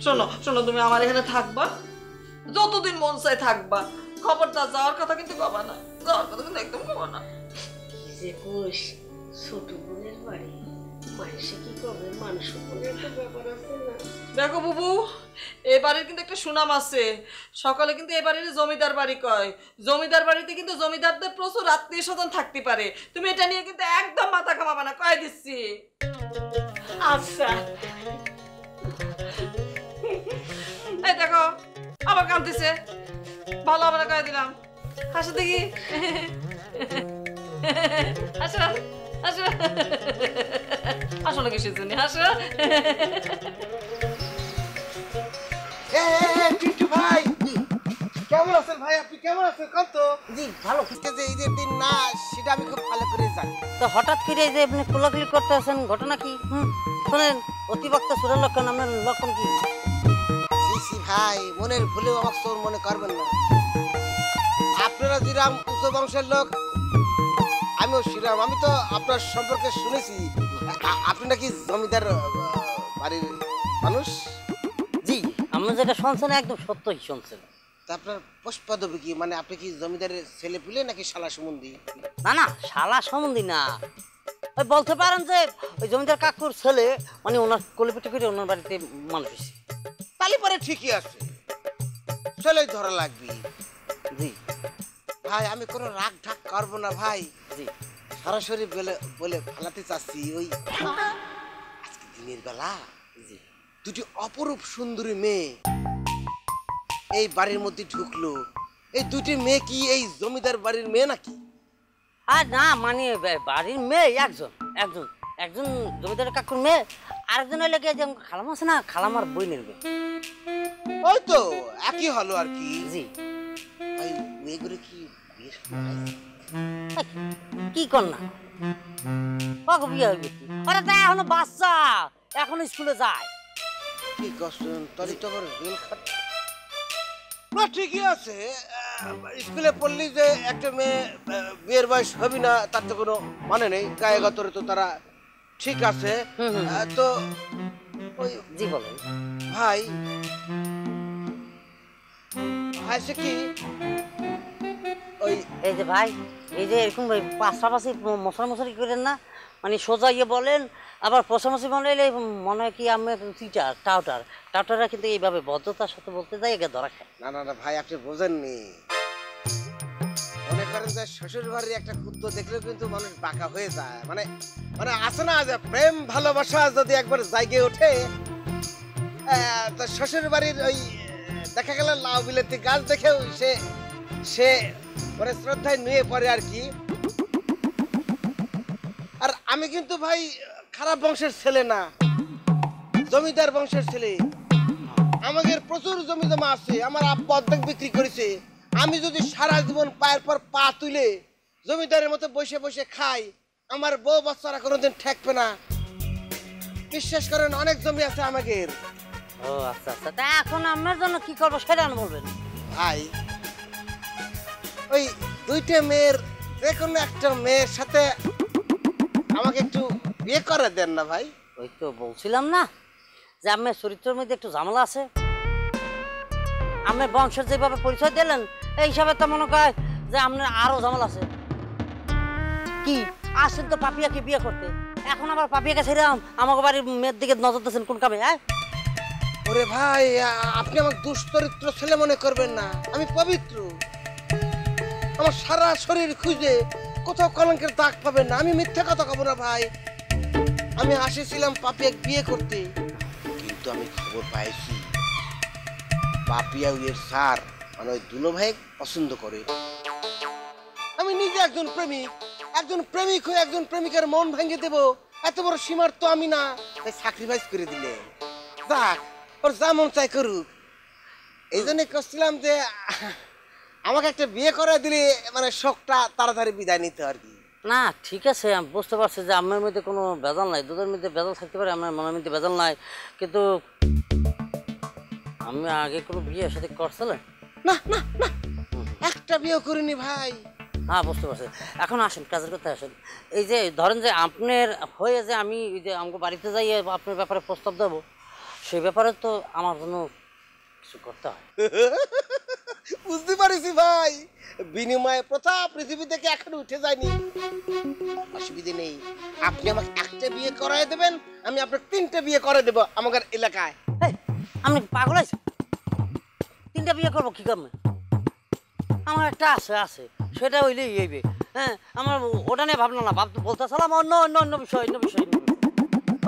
শোনো শোনো, তুমি আমার এখানে থাকবা, যতদিন মন চাই থাকবা। খবরদার যাওয়ার কথা কিন্তু কবা না, যাওয়ার কথা কিন্তু একদম কবা না। কি যে কোষ, ছোট বোনের বাড়ি, মাইসে কি করবে, মানুষ উপরে একটা ব্যাপার আছে না। দেখো বুবু, এই বাড়ির কিন্তু একটা সুনাম আছে। সকালে কিন্তু এই বাড়ির জমিদার বাড়ি কয়। জমিদার বাড়িতে কিন্তু জমিদারদের প্রচুর আত্মীয় স্বজন থাকতে পারে। তুমি এটা নিয়ে কিন্তু একদম মাথা ঘামাবা না, কয়ে দিচ্ছি। আচ্ছা এই দেখো আবার কাঁদতেছে, ভালো আবার কয়ে দিলাম। হাসো দেখি, হাসো হাসো, আসলে কিসের জন্য হাসো? টিটু ভাই কেমন আছেন ভাই? আপনি কেমন আছেন? কত জি ভালো। যে ঈদের দিন না সেটা আমি খুব ভালো করে জানি। তো হঠাৎ করে যে আপনি কোলাকুলি করতে আছেন, ঘটনা কি? শোনেন, অতিভক্ত সুরের লক্ষণ, আপনার লক্ষণ কি? সি ভাই, মনের ভুলেও আমাকে চোর মনে করবেন না। আপনারা যেরাম উচ্চ বংশের লোক, আমিও সেরাম। আমি তো আপনার সম্পর্কে শুনেছি আপনি নাকি জমিদার বাড়ির মানুষ। জি, আপনি যেটা শুনছেন একদম সত্যই শুনছেন। তা আপনার পুষ্পদবী কি? মানে আপনি কি জমিদারের ছেলে পুলে নাকি শালা সম্বন্ধী? না না, শালা সম্বন্ধী না, ওই বলতে পারেন যে ওই জমিদার কাকুর ছেলে, মানে ওনার কোলেপিটি করে ওনার বাড়িতে মানুষ হয়েছে। তালি পরে ঠিকই আছে, ছেলেই ধরা লাগবে। জি ভাই, আমি কোনো রাগ ঢাক করবো না ভাই। জি, সরাসরি বলে ফালাতে চাচ্ছি, ওই আজকে দিনের বেলা জি দুটি অপরূপ সুন্দরী মেয়ে এই বাড়ির মধ্যে ঢুকলো। এই দুটি মেয়ে কি এই জমিদার বাড়ির মেয়ে নাকি? আর না, মানে বাড়ির মেয়ে একজন একজন একজন জমিদার কাকুর মেয়ে, আরেকজন হলে গিয়ে যে খালাম আছে না, খালামার বইনের মেয়ে। ওই তো একই হলো আর কি। জি, ভাই মেয়েগুলো কি বিয়ে কি কর না কখন বিয়ে হইবে? আরে তা এখনো বাচ্চা, এখনো স্কুলে যায়। কি কষ্ট, তরি তো আবার রেল খাট না। ঠিকই আছে, স্কুলে পড়লি যে একটা মেয়ে বিয়ের বয়স হবি না তার তো কোনো মানে নেই। গায়েগতরে তো তারা ঠিক আছে। তো ওই জি বলেন ভাই, হয়েছে কি ওই এই যে ভাই, এই যে এরকম পাশাপাশি মশারি করেন না, মানে সোজা ইয়ে বলেন, আবার পশাপাশি বলে মনে হয় কি আমি টিচার টাউটাররা কিন্তু এইভাবে ভদ্রতার সাথে বলতে যাই একে ধরা খায়। না না না ভাই, আপনি বোঝেননি। মনে করেন যে শ্বশুর বাড়ির একটা কুত্তো দেখলেও কিন্তু মানুষ বাঁকা হয়ে যায়। মানে মানে আছে না যে প্রেম ভালোবাসা যদি একবার জায়গায় ওঠে, তো শ্বশুর বাড়ির ওই দেখা গেল লাউ বিলেতি গাছ দেখেও সে মানে শ্রদ্ধায় নুয়ে পড়ে আর কি। আর আমি কিন্তু ভাই খারাপ বংশের ছেলে না, জমিদার বংশের ছেলে। আমাদের প্রচুর জমি জমা আছে, আমার আব্বা অর্ধেক বিক্রি করেছে। আমি যদি সারা জীবন পায়ের পর পা তুলে জমিদারের মতো বসে বসে খাই, আমার বউ বাচ্চারা কোনোদিন ঠেকবে না। বিশ্বাস করেন, অনেক জমি আছে আমাদের। ও আচ্ছা আচ্ছা, তা এখন আপনার জন্য কি করবো সেটা বলবেন ভাই। ওই দুইটা মেয়ের যে কোনো একটা মেয়ের সাথে আমাকে একটু বিয়ে করে দেন না ভাই। ওই তো বলছিলাম না যে আপনার চরিত্রের মধ্যে একটু ঝামেলা আছে। আপনার বংশের যেভাবে পরিচয় দিলেন, এই হিসাবে তো মনে হয় যে আপনার আরো ঝামেলা আছে। কি আসেন তো পাপিয়াকে বিয়ে করতে, এখন আবার পাপিয়াকে ছেড়ে আমাকে বাড়ির মেয়ের দিকে নজর দিচ্ছেন কোন কামে? হ্যাঁ ওরে ভাই, আপনি আমার দুশ্চরিত্র ছেলে মনে করবেন না। আমি পবিত্র, আমার সারা শরীর খুঁজে কোথাও কলঙ্কের দাগ পাবেন না। আমি মিথ্যা কথা কব না ভাই। আমি আসেছিলাম পাপিয়াকে বিয়ে করতে, কিন্তু আমি খবর পাইছি পাপিয়া উয়ের স্যার মানে ওই দুলো ভাই পছন্দ করে। আমি নিজে একজন প্রেমিক হয়ে একজন প্রেমিকার মন ভেঙে দেব এত বড় সীমার তো আমি না। তাই স্যাক্রিফাইস করে দিলে যাক, ওর যা মন চাই করুক। এই জন্য করছিলাম যে আমাকে একটা বিয়ে করে দিলে মানে শোকটা তাড়াতাড়ি বিদায় নিতে আর কি। না ঠিক আছে, আমি বুঝতে পারছি যে আমার মধ্যে কোনো ভেজাল নাই, দুধের মধ্যে ভেজাল থাকতে পারে, আমার মনের মধ্যে ভেজাল নাই। কিন্তু আমি আগে কোনো বিয়ে সাথে করছিলেন? না না না, একটা বিয়ে করিনি ভাই। হ্যাঁ বুঝতে পারছি। এখন আসেন, কাজের কথা আসেন। এই যে ধরেন যে আপনার হয়ে যে আমি এই যে আমাকে বাড়িতে যাই আপনার ব্যাপারে প্রস্তাব দেবো, সেই ব্যাপারে তো আমার জন্য কিছু করতে হয়। বুঝতে পারছি ভাই, বিনিময়ে প্রথা পৃথিবী থেকে এখন উঠে যায়নি। অসুবিধা নেই, আপনি আমাকে একটা বিয়ে করাই দেবেন, আমি আপনার 3টে বিয়ে করে দেব আমাদের এলাকায়। আমি পাগল আছি, 3টা বিয়ে করবো কি কারণে? আমার একটা আছে সেটা হইলেই হইবে। হ্যাঁ, আমার ওটা নিয়ে ভাবনা না, বলতেছিলাম অন্য অন্য অন্য বিষয় অন্য বিষয়।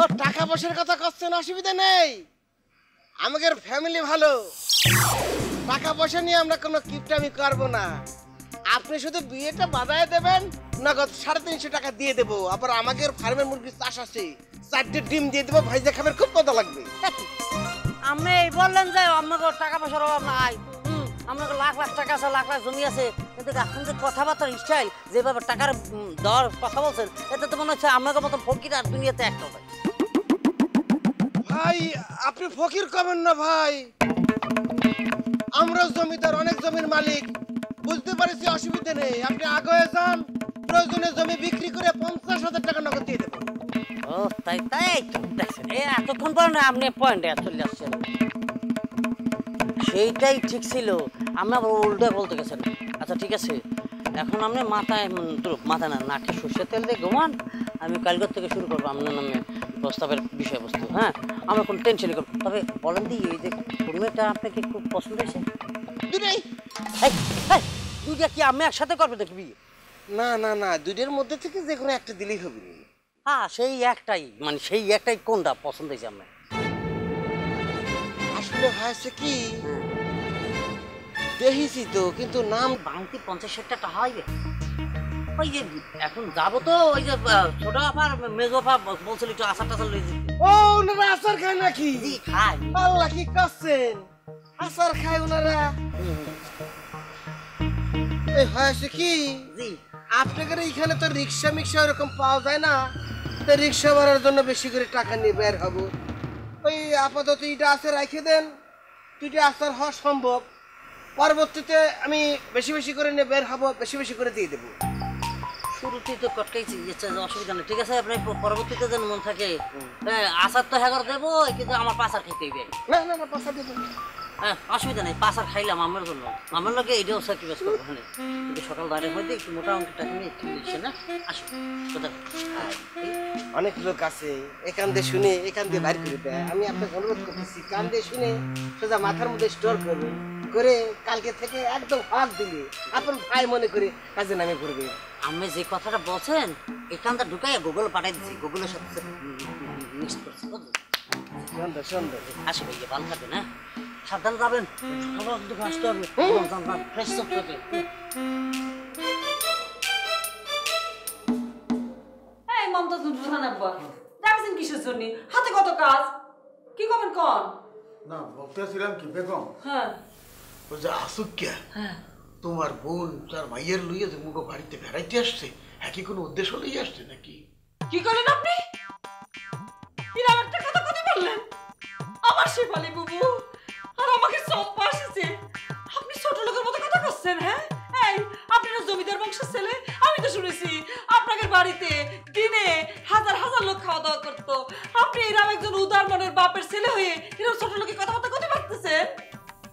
ও টাকা পয়সার কথা করছেন, অসুবিধা নেই, আমাদের ফ্যামিলি ভালো, টাকা পয়সা নিয়ে আমরা কোনো কিপটামি করবো না। আপনি শুধু বিয়েটা বাঁধায় দেবেন, নগদ 350 টাকা দিয়ে দেবো। আবার আমাদের ফার্মের মুরগির চাষ আছে, 4টে ডিম দিয়ে দেবো, ভাইজা খাবার খুব মজা লাগবে। আমি এই বললেন যে আপনাকে টাকা পয়সার অভাব নাই, আপনাকে লাখ লাখ টাকা আছে, লাখ লাখ জমি আছে, কিন্তু এখন যে কথাবার্তার স্টাইল, যেভাবে টাকার দেওয়ার কথা বলছেন, এতে তো মনে হচ্ছে আপনাকে মতো ফকির আর দুনিয়াতে একটা ভাই। ভাই আপনি ফকির কবেন না ভাই, আমরা জমিদার, অনেক জমির মালিক, বুঝতে পারছি, অসুবিধা নেই। আপনি আগে যান, প্রয়োজনে জমি বিক্রি করে 50,000 টাকা নগদ দিয়ে দেবো। ও তাই তাই তো দেখছেন, এতক্ষণ পর না আপনি পয়েন্টে চলে আসছেন। সেইটাই ঠিক ছিল, আপনি আবার উল্টো বলতে গেছেন। আচ্ছা ঠিক আছে, এখন আপনি মাথায় না নাকে সর্ষের তেল দিয়ে ঘুমান, আমি কালকের থেকে শুরু করবো আপনার নামে প্রস্তাবের বিষয়বস্তু। হ্যাঁ, আমার কোনো টেনশনই করবো। তবে বলেন দি, এই যে মেয়েটা আপনাকে খুব পছন্দ হয়েছে? দুইটা কি আমি একসাথে করবে দেখি বিয়ে? না না না, দুইটার মধ্যে থেকে যে কোনো একটা দিলেই হবে। হ্যাঁ, সেই একটাই, মানে সেই একটাই কোনটা পছন্দ হয়েছে আপনার? আসলে হয়েছে কি, দেখেছি তো, কিন্তু নাম বাংতি 50-60 টাকা হইবে। ওই যে এখন যাবো তো, ওই যে ছোট আপার মেজো আপা বলছিল একটু আচার টাচার লই যেতে। ও ওনারা আচার খায় নাকি? জি খায়। আল্লাহ কি করছেন, আচার খায় ওনারা? এই হয়েছে কি, জি আপনাদের এইখানে তো রিক্সা মিক্সা ওরকম পাওয়া যায় না, তো রিক্সা ভাড়ার জন্য বেশি করে টাকা নিয়ে বের হবো। ওই আপাতত এইটা আছে রাখে দেন, 2টা আচার হওয়া সম্ভব, পরবর্তীতে আমি বেশি বেশি করে নিয়ে বের হবো, বেশি বেশি করে দিয়ে দেবো। শুরুতেই তো কটকাইছি, অসুবিধা নেই, ঠিক আছে। আপনি পরবর্তীতে যেন মন থাকে, আচার তো হ্যাঁ দেবো, কিন্তু আমার পাচার খাইতে হইবে। না না না, পাশা দেবো। হ্যাঁ, অসুবিধা নেই, পাচার খাইলাম আমার জন্য, আমার লোকে এইটাও স্যাক্রিফাইস করবো। ওখানে কিন্তু সকাল বাইরে হইতে একটু মোটা অঙ্কের টাকা নিয়ে একটু নিচ্ছে না, আসো কোথায়। অনেক লোক আছে এখান দিয়ে শুনে এখান দিয়ে বাইর করে দেয়। আমি আপনাকে অনুরোধ করতেছি, কান দিয়ে শুনে সোজা মাথার মধ্যে স্টোর করবেন, করে কালকে থেকে একদম হাত দিলে আপনার ভাই মনে করে কাজে নামে পড়বে। আমি যে কথাটা বলছেন এখানটা ঢুকাই গুগল পাঠাই দিচ্ছি, গুগলের সাথে মিক্স করছি। সুন্দর সুন্দর, আসি ভাইয়া, ভালো থাকবেন। হ্যাঁ, সাবধান যাবেন, সবার দোকান আসতে হবে, ফ্রেশ থাকতে হবে। এই মমতাজ নুরজাহান আব্বা, যাবেন কিসের জন্য? হাতে কত কাজ, কি করবেন কোন? না, বলতেছিলাম কি বেগম, হ্যাঁ ওই যে আসুক কে, তোমার বোন তার মাইয়ের লইয়া যে মুগো বাড়িতে বেড়াইতে আসছে, হ্যাঁ কি কোনো উদ্দেশ্য লইয়া আসছে নাকি? কি করলেন আপনি? এরকম একটা কথা কথা বললেন আমার শেফালি বুবু, আর আমাকে চম্পা এসেছে। আপনি ছোট লোকের মতো কথা করছেন? হ্যাঁ, এই আপনারা জমিদার বংশের ছেলে, আমি তো শুনেছি আপনাদের বাড়িতে দিনে হাজার হাজার লোক খাওয়া দাওয়া করতো। আপনি এরকম একজন উদার মনের বাপের ছেলে হয়ে এরকম ছোট লোকের কথাবার্তা করতে পারতেছেন?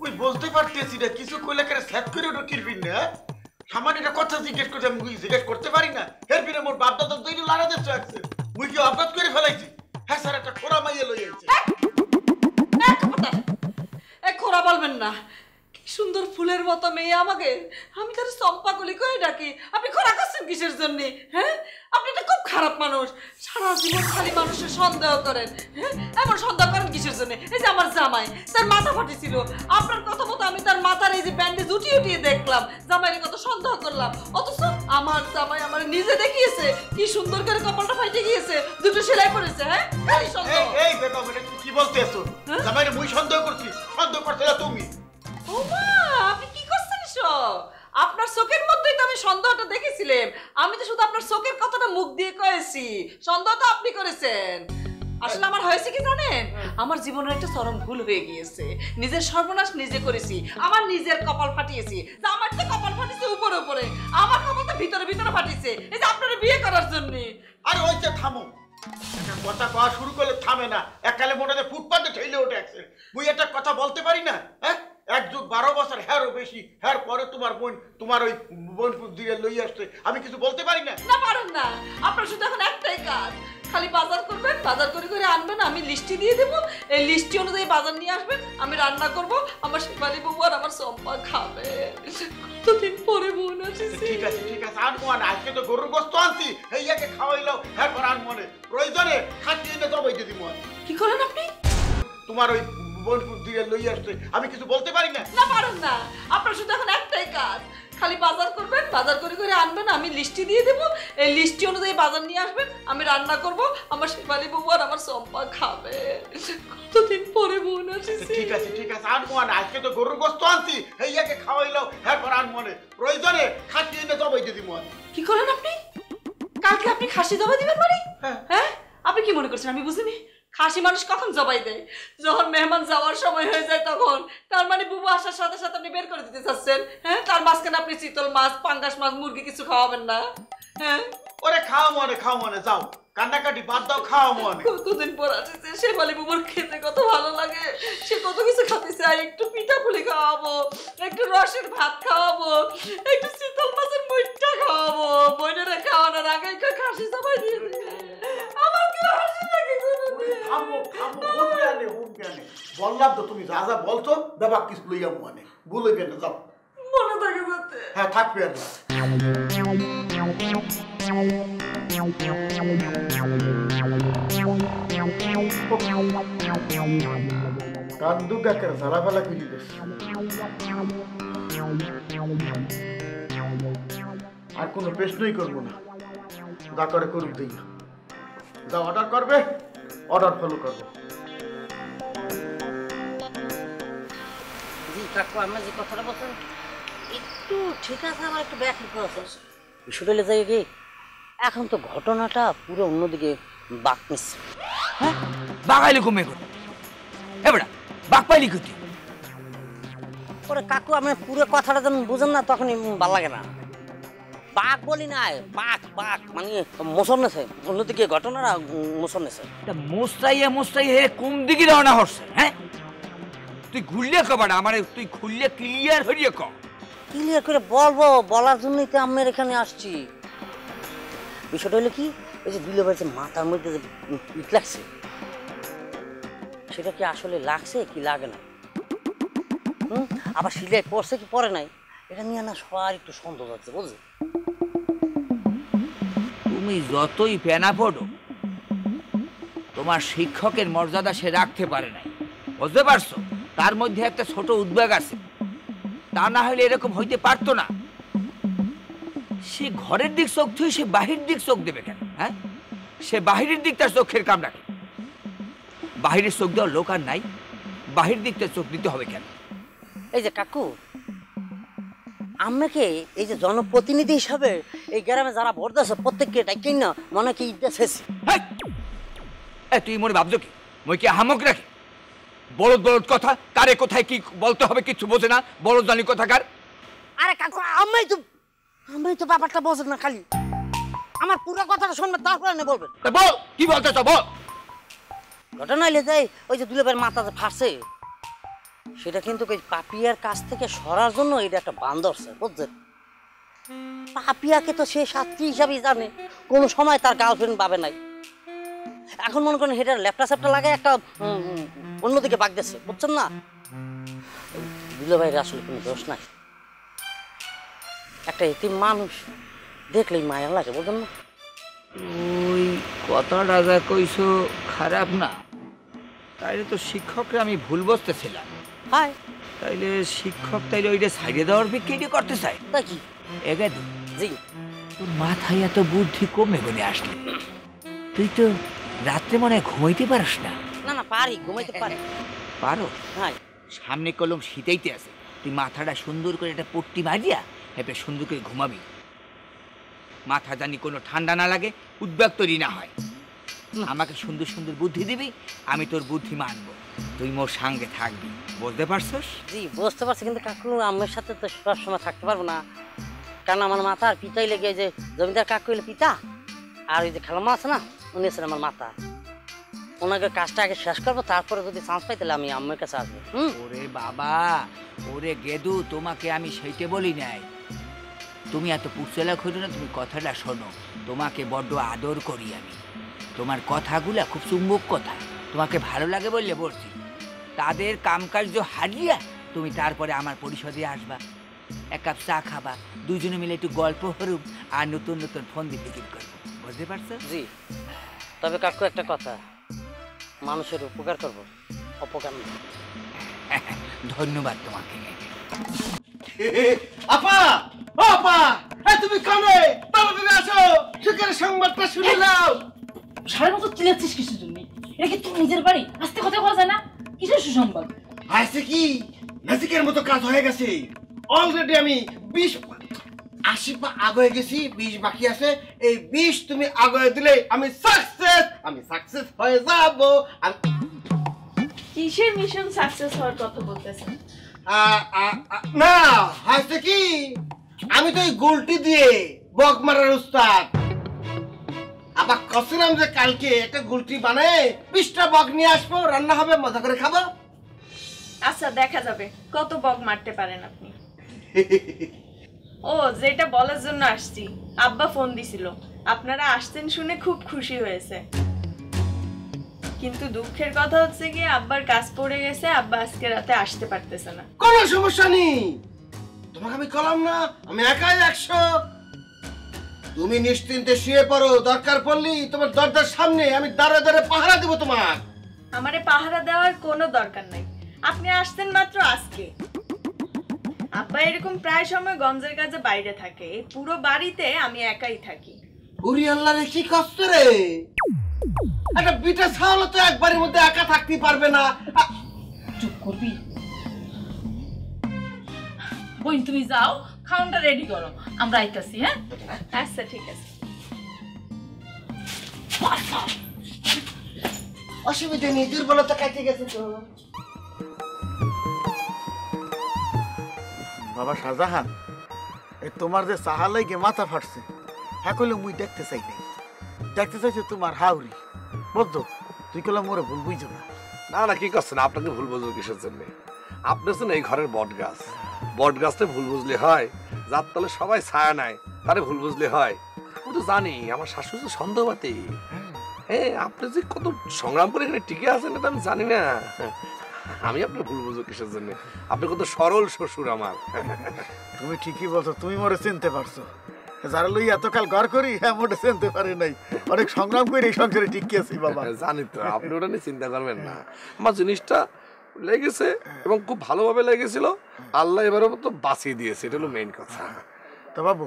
ওই বলতে পারতেছি না, কিছু কইলে কেন সেট করে ওটা কিরবিন না? সামান্য একটা কথা জিজ্ঞেস করতে মুই জিজ্ঞেস করতে পারি না? এর বিনে মোর বাপ দাদা দুইটা লাড়া দিচ্ছে আছে, মুই কি অপরাধ করে ফেলাইছি? হ্যাঁ স্যার, একটা খোরা মাইয়া লই আইছে। এক খোরা বলবেন না, কি সুন্দর ফুলের মতো মেয়ে আমাকে, আমি তার চম্পা কলি কই ডাকি। আপনি খোরা করছেন কিসের জন্য? হ্যাঁ, আপনি তো খুব খারাপ মানুষ, সারা জীবন খালি মানুষের সন্দেহ করেন। হ্যাঁ, এমন সন্দেহ করেন কিসের জন্য? এই যে আমার জামাই, তার মাথা ফাটেছিল, আপনার কথা মতো আমি তার মাথার এই যে ব্যান্ডেজ উঠিয়ে উঠিয়ে দেখলাম, জামাইয়ের কত সন্দেহ করলাম, অথচ আমার জামাই আমার নিজে দেখিয়েছে কি সুন্দর করে কপালটা ফাইটে গিয়েছে, দুটো সেলাই পড়েছে। হ্যাঁ, খালি সন্দেহ। এই বেগম, এটা তুমি কি বলতেছো? জামাইরে মুই সন্দেহ করছি? সন্দেহ করছিলা তুমি। ও মা, আপনি কি করছেন এসব? আপনার চোখের মধ্যেই তো আমি সন্দেহটা দেখেছিলাম, আমি তো শুধু আপনার চোখের কথাটা মুখ দিয়ে কয়েছি, সন্দেহটা আপনি করেছেন। আসলে আমার হয়েছে কি জানেন, আমার জীবনের একটা চরম ভুল হয়ে গিয়েছে, নিজের সর্বনাশ নিজে করেছি, আমার নিজের কপাল ফাটিয়েছি। আমার তো কপাল ফাটিয়েছে উপরে উপরে, আমার কপালটা ভিতরে ভিতরে ফাটিয়েছে এই যে আপনার বিয়ে করার জন্য। আরে ওই যে থামো, একটা কথা কওয়া শুরু করলে থামে না, এককালে মনে হয় ফুটপাতে ঠেলে ওঠে একসে। মুই একটা কথা বলতে পারি না? হ্যাঁ, 1 যুগ 12 বছর হ্যারও বেশি, হ্যার পরে তোমার বোন তোমার ওই বোনপুর দিয়ে লই আসছে, আমি কিছু বলতে পারি না? না পারেন না, আপনার শুধু এখন একটাই কাজ, খালি বাজার করবেন, বাজার করে করে আনবেন, আমি লিস্টি দিয়ে দেবো, এই লিস্টি অনুযায়ী বাজার নিয়ে আসবেন, আমি রান্না করব, আমার শেফালি বাবু আর আমার সম্পা খাবে। কতদিন পরে বোন আসছে। ঠিক আছে আনবো না, আজকে তো গরুর গোস্ত আনছি, এইয়াকে খাওয়াইলো, হ্যাঁ পর আনবো না, প্রয়োজনে খাটিয়ে এনে জবাই দিয়ে দিব। কি করেন আপনি? তোমার ওই বোনপুর দিয়ে লই আসছে, আমি কিছু বলতে পারি না? না পারেন না, আপনার শুধু এখন একটাই কাজ, খালি বাজার করবেন, বাজার করে করে আনবেন, আমি লিস্টি দিয়ে দেবো, এই লিস্টি অনুযায়ী বাজার নিয়ে আসবেন, আমি রান্না করব, আমার শেফালি বাবু আর আমার সম্পা খাবে। কতদিন পরে বোন আসছে। ঠিক আছে আনবো না, আজকে তো গরুর গোস্ত আনছি, এইয়াকে খাওয়াইলো, হ্যাঁ পর আনবো না, প্রয়োজনে খাটিয়ে এনে জবাই দিয়ে দিব। কি করেন আপনি? কালকে আপনি খাসি জবাই দিবেন মানে? হ্যাঁ, আপনি কি মনে করছেন আমি বুঝিনি? খাসি মানুষ কখন জবাই দেয়? যখন মেহমান যাওয়ার সময় হয়ে যায় তখন। তার মানে বুবু আসার সাথে সাথে আপনি বের করে দিতে চাচ্ছেন? হ্যাঁ, তার মাঝখানে আপনি চিতল মাছ, পাঙ্গাস মাছ, মুরগি কিছু খাওয়াবেন না? হ্যাঁ, ওরে খাও মনে যাও, কান্নাকাটি বাদ দাও, খাও মনে। কতদিন পর আসছে, সে বলে বুবুর খেতে কত ভালো লাগে, সে কত কিছু খেতে চায়, একটু পিঠা পুলি খাওয়াবো, একটু রসের ভাত খাওয়াবো, একটু চিতল মাছের মুইটা খাওয়াবো, বোনেরা খাওয়ানোর আগে একটু খাসি জবাই দিয়ে দিবে। আমার কি হাসি লাগে? বললাম তো, তুমি যা বলছো বাবা কিছু লইয়া মনে বলবে না, যাও মনে থাকে যাতে। হ্যাঁ থাকবে না। কান্দু কাকের ঝালাফালা করে দিচ্ছে, আর কোনো প্রশ্নই করবো না, যা করে করুক দিই, যা অর্ডার করবে অর্ডার ফলো করবো। জি কাকু, আমরা যে কথাটা বলছেন একটু ঠিক আছে, আমার একটু ব্যাখ্যা আছে। বিষয়টা হলে যাই কি, এখন তো ঘটনাটা পুরো অন্যদিকে বাঁক নিচ্ছে। হ্যাঁ, বাগাইলে কমে করে এবারে বাঘ পাইলি কুটি। ওরে কাকু, আমি পুরো কথাটা যখন বুঝেন না তখনই ভালো লাগে না। বাঘ বলি নাই, বাঘ মানে মোচন নেছে, অন্যদিকে ঘটনাটা মোচন নেছে। মোস্তাইয়া কোন দিকে রওনা হচ্ছে? হ্যাঁ, তুই ঘুরলে কবাটা আমার, তুই খুললে ক্লিয়ার হইয়ে ক। ক্লিয়ার করে বলবো, বলার জন্যই তো আমি এখানে আসছি। বিষয়টা হলো কি, ওই যে দুলে ভাই মাথার মধ্যে যে ইট লাগছে, সেটা কি আসলে লাগছে কি লাগে না, আবার সিলাই পড়ছে কি পরে নাই, এটা নিয়ে না সবার একটু সন্দেহ হচ্ছে, বুঝলি? তুমি যতই পেনা পড়ো, তোমার শিক্ষকের মর্যাদা সে রাখতে পারে নাই, বুঝতে পারছো? তার মধ্যে একটা ছোট উদ্বেগ আছে, তা না হলে এরকম হইতে পারতো না। সে ঘরের দিক চোখ থুই, সে বাহির দিক চোখ দেবে কেন? হ্যাঁ, সে বাহিরের দিক তার চোখের কাম রাখে, বাহিরের চোখ দেওয়ার লোক আর নাই, বাহির দিকটা চোখ দিতে হবে কেন? এই যে কাকু, আমাকে এই যে জনপ্রতিনিধি হিসাবে এই গ্রামে যারা ভোট দিয়েছে প্রত্যেককে ডাইকেই না মনে কি ঈদটা শেষ। তুই মনে ভাবছো কি মই কি হামক রাখি? বলদ কথা, কারে কোথায় কি বলতে হবে কিছু বোঝে না, বলদ জানি কোথাকার। আরে কাকু, আমি তো ব্যাপারটা বোঝেন না, খালি আমার পুরো কথাটা শুনবেন, তারপরে না বলবেন। বল কি বলতে চাও, বল। ঘটনা হইলে যাই, ওই যে দুলেবের মাথা যে ফাটছে, সেটা কিন্তু ওই পাপিয়ার কাছ থেকে সরার জন্য এটা একটা বান ধরছে, বুঝছেন? পাপিয়াকে তো সে ছাত্রী হিসাবেই জানে, কোনো সময় তার গার্লফ্রেন্ড পাবে নাই। এখন মনে করেন হেটার ল্যাপটা স্যাপটা লাগে একটা অন্যদিকে বাগ দিচ্ছে, বুঝছেন না? দুলে ভাইয়ের আসলে কোনো দোষ নাই, একটা এতিম মানুষ দেখলেই মায়া লাগে, বুঝলেন না? ওই কথাটা যা কইছো খারাপ না, তাইলে তো শিক্ষকরা আমি ভুল বসতেছিলাম। হাই, তাইলে শিক্ষক তাইলে ওইটা সাইডে দেওয়ার বিক্রি করতে চাই নাকি? এগাদি জি, তোর মাথায় এত বুদ্ধি কমে গুনে আসলে, তুই তো রাত্রে মনে হয় ঘুমাইতে পারিস না। না পারি, ঘুমাইতে পারি। পারো? হ্যাঁ। সামনে কলম শীতেইতে আছে, তুই মাথাটা সুন্দর করে একটা পট্টি মারিয়া এবার সুন্দর করে ঘুমাবি, মাথা জানি কোনো ঠান্ডা না লাগে, উদ্বেগ তৈরি না হয়। আমাকে সুন্দর সুন্দর বুদ্ধি দিবি, আমি তোর বুদ্ধি মানবো, তুই মোর সঙ্গে থাকবি, বুঝতে পারছস? জি বুঝতে পারছি, কিন্তু কাকু আমার সাথে তো সব সময় থাকতে পারবো না, কারণ আমার মাথা আর পিতাই লেগে, যে জমিদার কাকু হইলে পিতা, আর ওই যে খালাম্মা আছে না, উনি আছেন আমার মাথা। ওনাকে কাজটা আগে শেষ করবো, তারপরে যদি চান্স পাই তাহলে আমি আম্মুর কাছে আসবো। ওরে বাবা, ওরে গেদু, তোমাকে আমি সেইটে বলি নাই। তুমি এত পুচেলা খোঁজো না, তুমি কথাটা শোনো। তোমাকে বড্ড আদর করি আমি, তোমার কথাগুলা খুব চুম্বক কথা, তোমাকে ভালো লাগে বললে বলছি। তাদের কামকার্য হারিয়া তুমি তারপরে আমার পরিষদে আসবা, এক কাপ চা খাবা, দুজনে মিলে একটু গল্প করুক আর নতুন নতুন ফোন দিয়ে টিকিট করবো, বুঝতে পারছো? জি। তবে কাকু একটা কথা, মানুষের উপকার করব, অপকার না। ধন্যবাদ তোমাকে। আপা, ও আপা, তুমি কানে তাড়াতাড়ি আসো, সুখের সংবাদটা শুনে নাও। সারা বছর চিল্লাচ্ছিস কিসের জন্য? এটা কি তোর নিজের বাড়ি? আস্তে কথা বলা যায় না? কিসের সুসংবাদ? আইছে কি ম্যাজিকের মতো কাজ হয়ে গেছে। অলরেডি আমি 80 পা আগে গেছি, 20 বাকি আছে। এই 20 তুমি আগে দিলে আমি সাকসেস হয়ে যাব। কিসের মিশন সাকসেস হওয়ার কথা বলতেছেন? না, হয়েছে কি, আমি তো এই গোলটি দিয়ে বক মারার উস্তাদ। আবার কছিলাম যে কালকে একটা গুলটি বানায় 20টা বক নিয়ে আসবো, রান্না হবে, মজা করে খাবো। আচ্ছা, দেখা যাবে কত বক মারতে পারেন আপনি। ও, যেটা বলার জন্য আসছি, আব্বা ফোন দিছিল, আপনারা আসছেন শুনে খুব খুশি হয়েছে। কিন্তু দুঃখের কথা হচ্ছে কি, আব্বার কাজ পড়ে গেছে, আব্বা আজকে রাতে আসতে পারতেছে না। কোনো সমস্যা নেই, তোমাকে আমি কলাম না, আমি একাই 100। তুমি নিশ্চিন্তে শুয়ে পড়ো, দরকার পড়লি তোমার দরজার সামনে আমি দাঁড়ে দাঁড়ে পাহারা দেবো তোমার। আমারে পাহারা দেওয়ার কোনো দরকার নাই, আপনি আসছেন মাত্র আজকে। আব্বা এরকম প্রায় সময় গঞ্জের কাজে বাইরে থাকে, এই পুরো বাড়িতে আমি একাই থাকি। উরি আল্লাহ রে, কি কষ্ট রে, একটা বিটা ছাওয়াল তো একবারের মধ্যে একা থাকতে পারবে না। চুপ করবি? বোন তুমি যাও, খাওয়াটা রেডি করো, আমরা আইতাছি। হ্যাঁ আচ্ছা, ঠিক আছে। অসুবিধা নেই, দুর্বলতা কাটে গেছে তো। বাবা শাহজাহান, এই তোমার যে চাহা লাগে মাথা ফাটছে, হ্যাঁ কইলে মুই দেখতে চাই নাই। দেখতে চাইছো তোমার হাউরি, বুঝছো? তুই কইলে মোরে ভুল বুঝছো না। না না, কি করছেন, আপনাকে ভুল বুঝবো কিসের জন্য? আপনি হচ্ছেন এই ঘরের বট গাছ, বট গাছটা ভুল বুঝলে হয়? যার তলে সবাই ছায়া নাই তারে ভুল বুঝলে হয়? আমি তো জানি আমার শাশুড়ি তো সন্দেহবাদী। হ্যাঁ, আপনি যে কত সংগ্রাম করে এখানে টিকে আছেন এটা আমি জানি না। আমি আপনার ভুল বুঝবো কিসের জন্য? আপনি কত সরল শ্বশুর আমার। তুমি ঠিকই বলছো, তুমি মোরে চিনতে পারছো। যারা লই এতকাল ঘর করি, হ্যাঁ মোটে চিনতে পারি নাই, অনেক সংগ্রাম করে এই সংসারে টিকে আছি বাবা। জানি তো, আপনি ওটা নিয়ে চিন্তা করবেন না। আমার জিনিসটা লেগেছে এবং খুব ভালোভাবে লেগেছিল, আল্লাহ এবারে তো বাঁচিয়ে দিয়েছে, এটা হলো মেইন কথা। তো বাবু,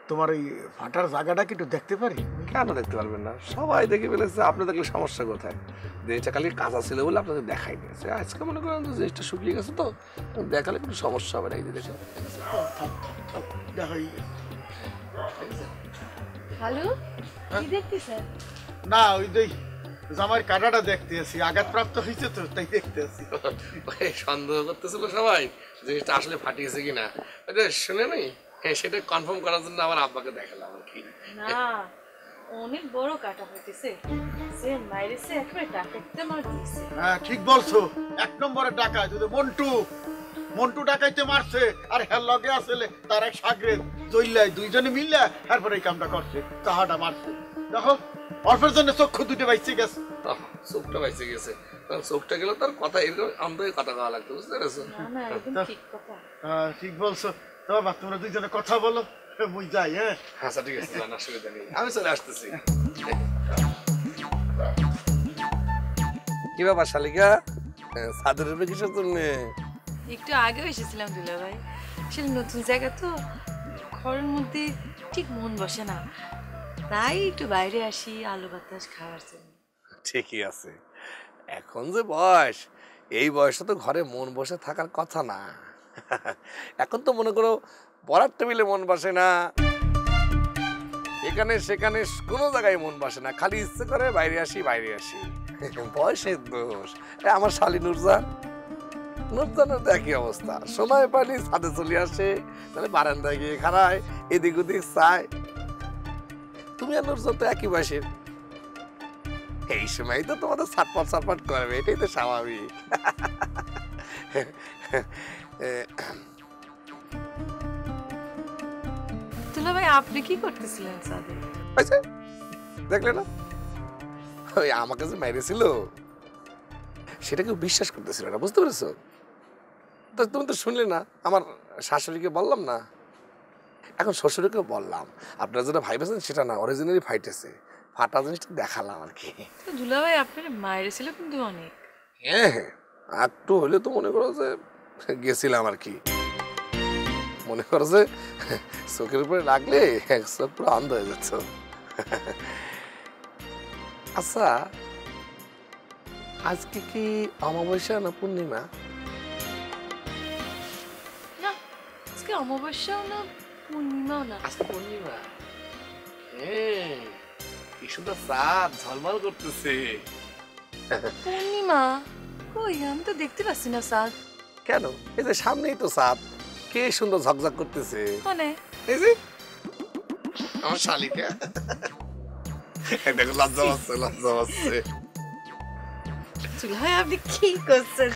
তোমার এই ফাটার জায়গাটা কি একটু দেখতে পারি? কেন দেখতে পারবেন না? সবাই দেখে ফেলেছে, আপনি দেখলে সমস্যা কোথায়? জিনিসটা খালি কাঁচা ছিল বলে আপনাদের দেখাই দিয়েছে। আজকে মনে করেন যে জিনিসটা শুকিয়ে গেছে, তো দেখালে কোনো সমস্যা হবে না। এই জিনিসটা দেখাই হ্যালো, কি দেখতেছেন? না, ওই যে জামার কাটাটা দেখতে আছি, আঘাতপ্রাপ্ত হয়েছে তো তাই দেখতে আছি। সন্দেহ করতেছিল সবাই জিনিসটা আসলে ফাটিয়েছে কিনা, শুনে নেই, সেটা কনফার্ম করার জন্য আমার আব্বাকে দেখালাম আর কি। না, অনেক বড় কাটা হইতেছে, সে মাইরেছে, একবারে ডাকাইতে মার দিয়েছে। হ্যাঁ ঠিক বলছো, 1 নম্বরের ডাকাত যদি মন্টু ডাকাইতে মারছে, আর হের লগে আসলে তার এক সাগরেদ জইলাই, দুইজনে মিললে তারপরে এই কামটা করছে, তাহাটা মারছে। দেখো অল্পের জন্য চক্ষু দুটো বাইচে গেছে। চোখটা বাইচে গেছে, চোখটা গেল তার কথা এরকম আমাদের কথা কওয়া লাগতো, বুঝতে পেরেছো? ঠিক বলছো। তো বাবা, তোমরা দুইজনে কথা বলো, মুই যাই। হ্যাঁ আচ্ছা ঠিক আছে, জানা অসুবিধা নেই, আমি চলে আসতেছি। কি ব্যাপার শালিকা, সাদরের উপরে কিসের জন্য? একটু আগেও এসেছিলাম দুলা ভাই, আসলে নতুন জায়গা তো, ঘরের মধ্যে ঠিক মন বসে না, তাই একটু বাইরে আসি আলো বাতাস খাওয়ার জন্য। ঠিকই আছে, এখন যে বয়স, এই বয়সে তো ঘরে মন বসে থাকার কথা না। এখন তো মনে করো পড়ার টেবিলে মন বসে না, এখানে সেখানে কোনো জায়গায় মন বসে না, খালি ইচ্ছে করে বাইরে আসি। বয়সের দোষ। আমার শালী নুরজানের তো একই অবস্থা, সময় পাইলে ছাদে চলে আসে, তাহলে বারান্দায় গিয়ে খাড়ায়, এদিক ওদিক চায়। তুমি আর নুরজান তো একই বয়সের, এই সময় তো তোমাদের ছটপট ছটপট করবে, এটাই তো স্বাভাবিক। দুলা ভাই আপনি কি করতেছিলেন সাথে? দেখলে না, ওই আমাকে যে মেরেছিল সেটা কেউ বিশ্বাস করতেছিল না, বুঝতে পেরেছো? তো তুমি তো শুনলে না, আমার শাশুড়িকে বললাম না, এখন শ্বশুরকে বললাম। আপনারা যেটা ভাইবেছেন সেটা না, অরিজিনালি ফাইটেছে, ফাটা জিনিসটা দেখালাম আর কি। দুলা ভাই আপনার মায়ের ছিল কিন্তু অনেক। হ্যাঁ হ্যাঁ, একটু হলে তো মনে করো যে গেছিলাম আর কি। মনে করো যে চোখের উপরে লাগলে চোখ পুরো অন্ধ হয়ে যাচ্ছ। আচ্ছা, আজকে কি অমাবস্যা না পূর্ণিমা? না, আজকে অমাবস্যাও না পূর্ণিমাও না। আজকে পূর্ণিমা। কি সুন্দর চাঁদ ঝলমল করতেছে। পূর্ণিমা? কই, আমি তো দেখতে পাচ্ছি না চাঁদ। কেন? এই যে সামনেই তো চাঁদ, কে সুন্দর ঝকঝক করতেছে। মানে এই যে আমার শালিকা, দেখো লজ্জা পাচ্ছে, লজ্জা পাচ্ছে। দুলা ভাই আপনি কি করছেন?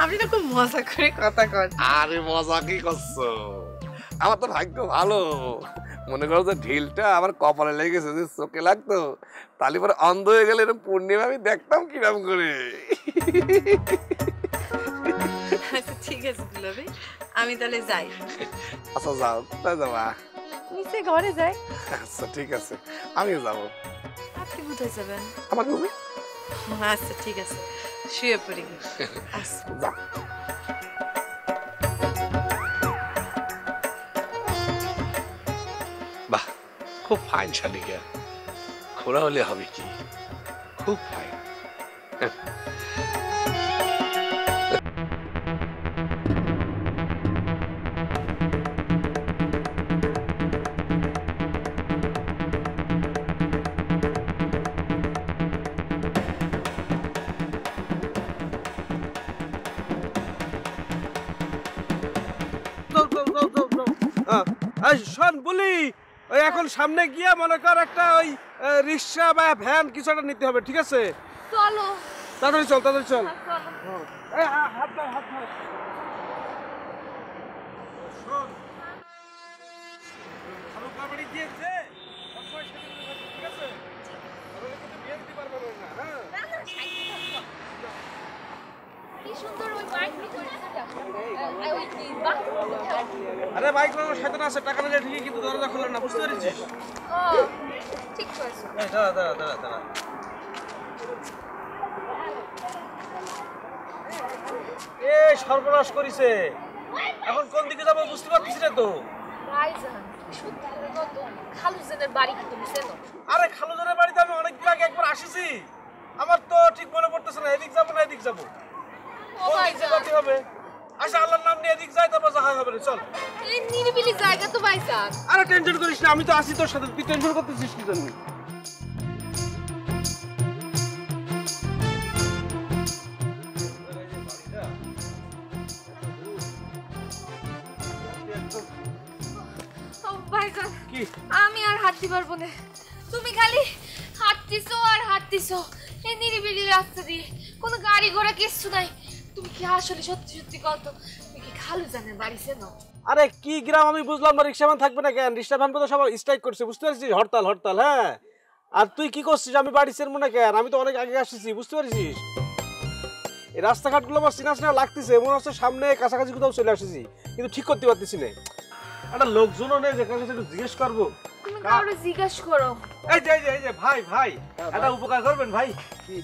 আপনি না খুব মজা করে কথা কন। আরে মজা কি করছো? আমার তো ভাগ্য ভালো, মনে করো যে ঢিলটা আমার কপালে লেগেছে, যে চোখে লাগতো তাহলে পরে অন্ধ হয়ে গেলে এরকম পূর্ণিমা আমি দেখতাম কিরম করে। আচ্ছা ঠিক আছে দুলা ভাই, আমি তাহলে যাই। আচ্ছা যাও, কোথায় যাবা? নিচে ঘরে যাই। আচ্ছা ঠিক আছে, আমিও যাবো। আপনি কোথায় যাবেন? আমার রুমে। আচ্ছা ঠিক আছে, শুয়ে পড়ি। আচ্ছা যাও। বাহ, খুব ফাইন শালিকা, খোড়া হলে হবে কি, খুব ফাইন। শোন বলি, ওই এখন সামনে গিয়ে মনে কর একটা ওই রিক্সা বা ভ্যান কিছু একটা নিতে হবে, ঠিক আছে? চলো তাড়াতাড়ি চল, তাড়াতাড়ি চল। আরে বাইক চালানোর শয়তান আছে, টাকা নিলে ঠিকই কিন্তু দরজা খোলে না, বুঝতে পেরেছিস? ঠিক আছে। দাঁড়া দাঁড়া দাঁড়া দাঁড়া। এ সর্বনাশ করিছে, এখন কোন দিকে যাবো বুঝতে পারছিস না তো। ভাইজান সত্যি করে কত খালুজানের বাড়ি কি তুমি চেনো? আরে খালুজানের বাড়িতে আমি অনেকদিন আগে একবার আসিছি, আমার তো ঠিক মনে পড়তেছে না এদিক যাবো না এদিক যাবো, কোন দিক যেতে হবে। আচ্ছা আল্লাহর নাম নিয়ে এদিক যাই, তারপর যাওয়া হবে। চল, এই নিরিবিলি জায়গা তো ভাইজান। আরে টেনশন করিস না, আমি তো আছি তোর সাথে, তুই টেনশন করতেছিস কি জন্য? ভাইজান আমি আর হাঁটতে পারবো না, তুমি খালি হাঁটতেছো আর হাঁটতেছো এই নিরিবিলি রাস্তা দিয়ে, কোনো গাড়ি ঘোড়া কিচ্ছু নাই। তুমি কি আসলে সত্যি সত্যি কত তুমি কি খালুজানের বাড়ি চেনো? আরে কি গ্রাম আমি বুঝলাম না, রিক্সা ভ্যান থাকবে না কেন? রিক্সা ভ্যান তো সবাই স্ট্রাইক করছে, বুঝতে পারছিস? হরতাল হরতাল। হ্যাঁ, আর তুই কি করছিস? আমি বাড়ি চেনবো না কেন? আমি তো অনেক আগে আসছি, বুঝতে পারছিস? এই রাস্তাঘাটগুলো আমার চিনা চিনা লাগতেছে, মনে হচ্ছে সামনে কাছাকাছি কোথাও চলে আসছি, কিন্তু ঠিক করতে পারতেছি না। একটা লোকজনও নেই যে কাছে একটু জিজ্ঞেস করবো। তুমি কাউরে জিজ্ঞেস করো। এই যে এই যে ভাই ভাই একটা উপকার করবেন ভাই। কি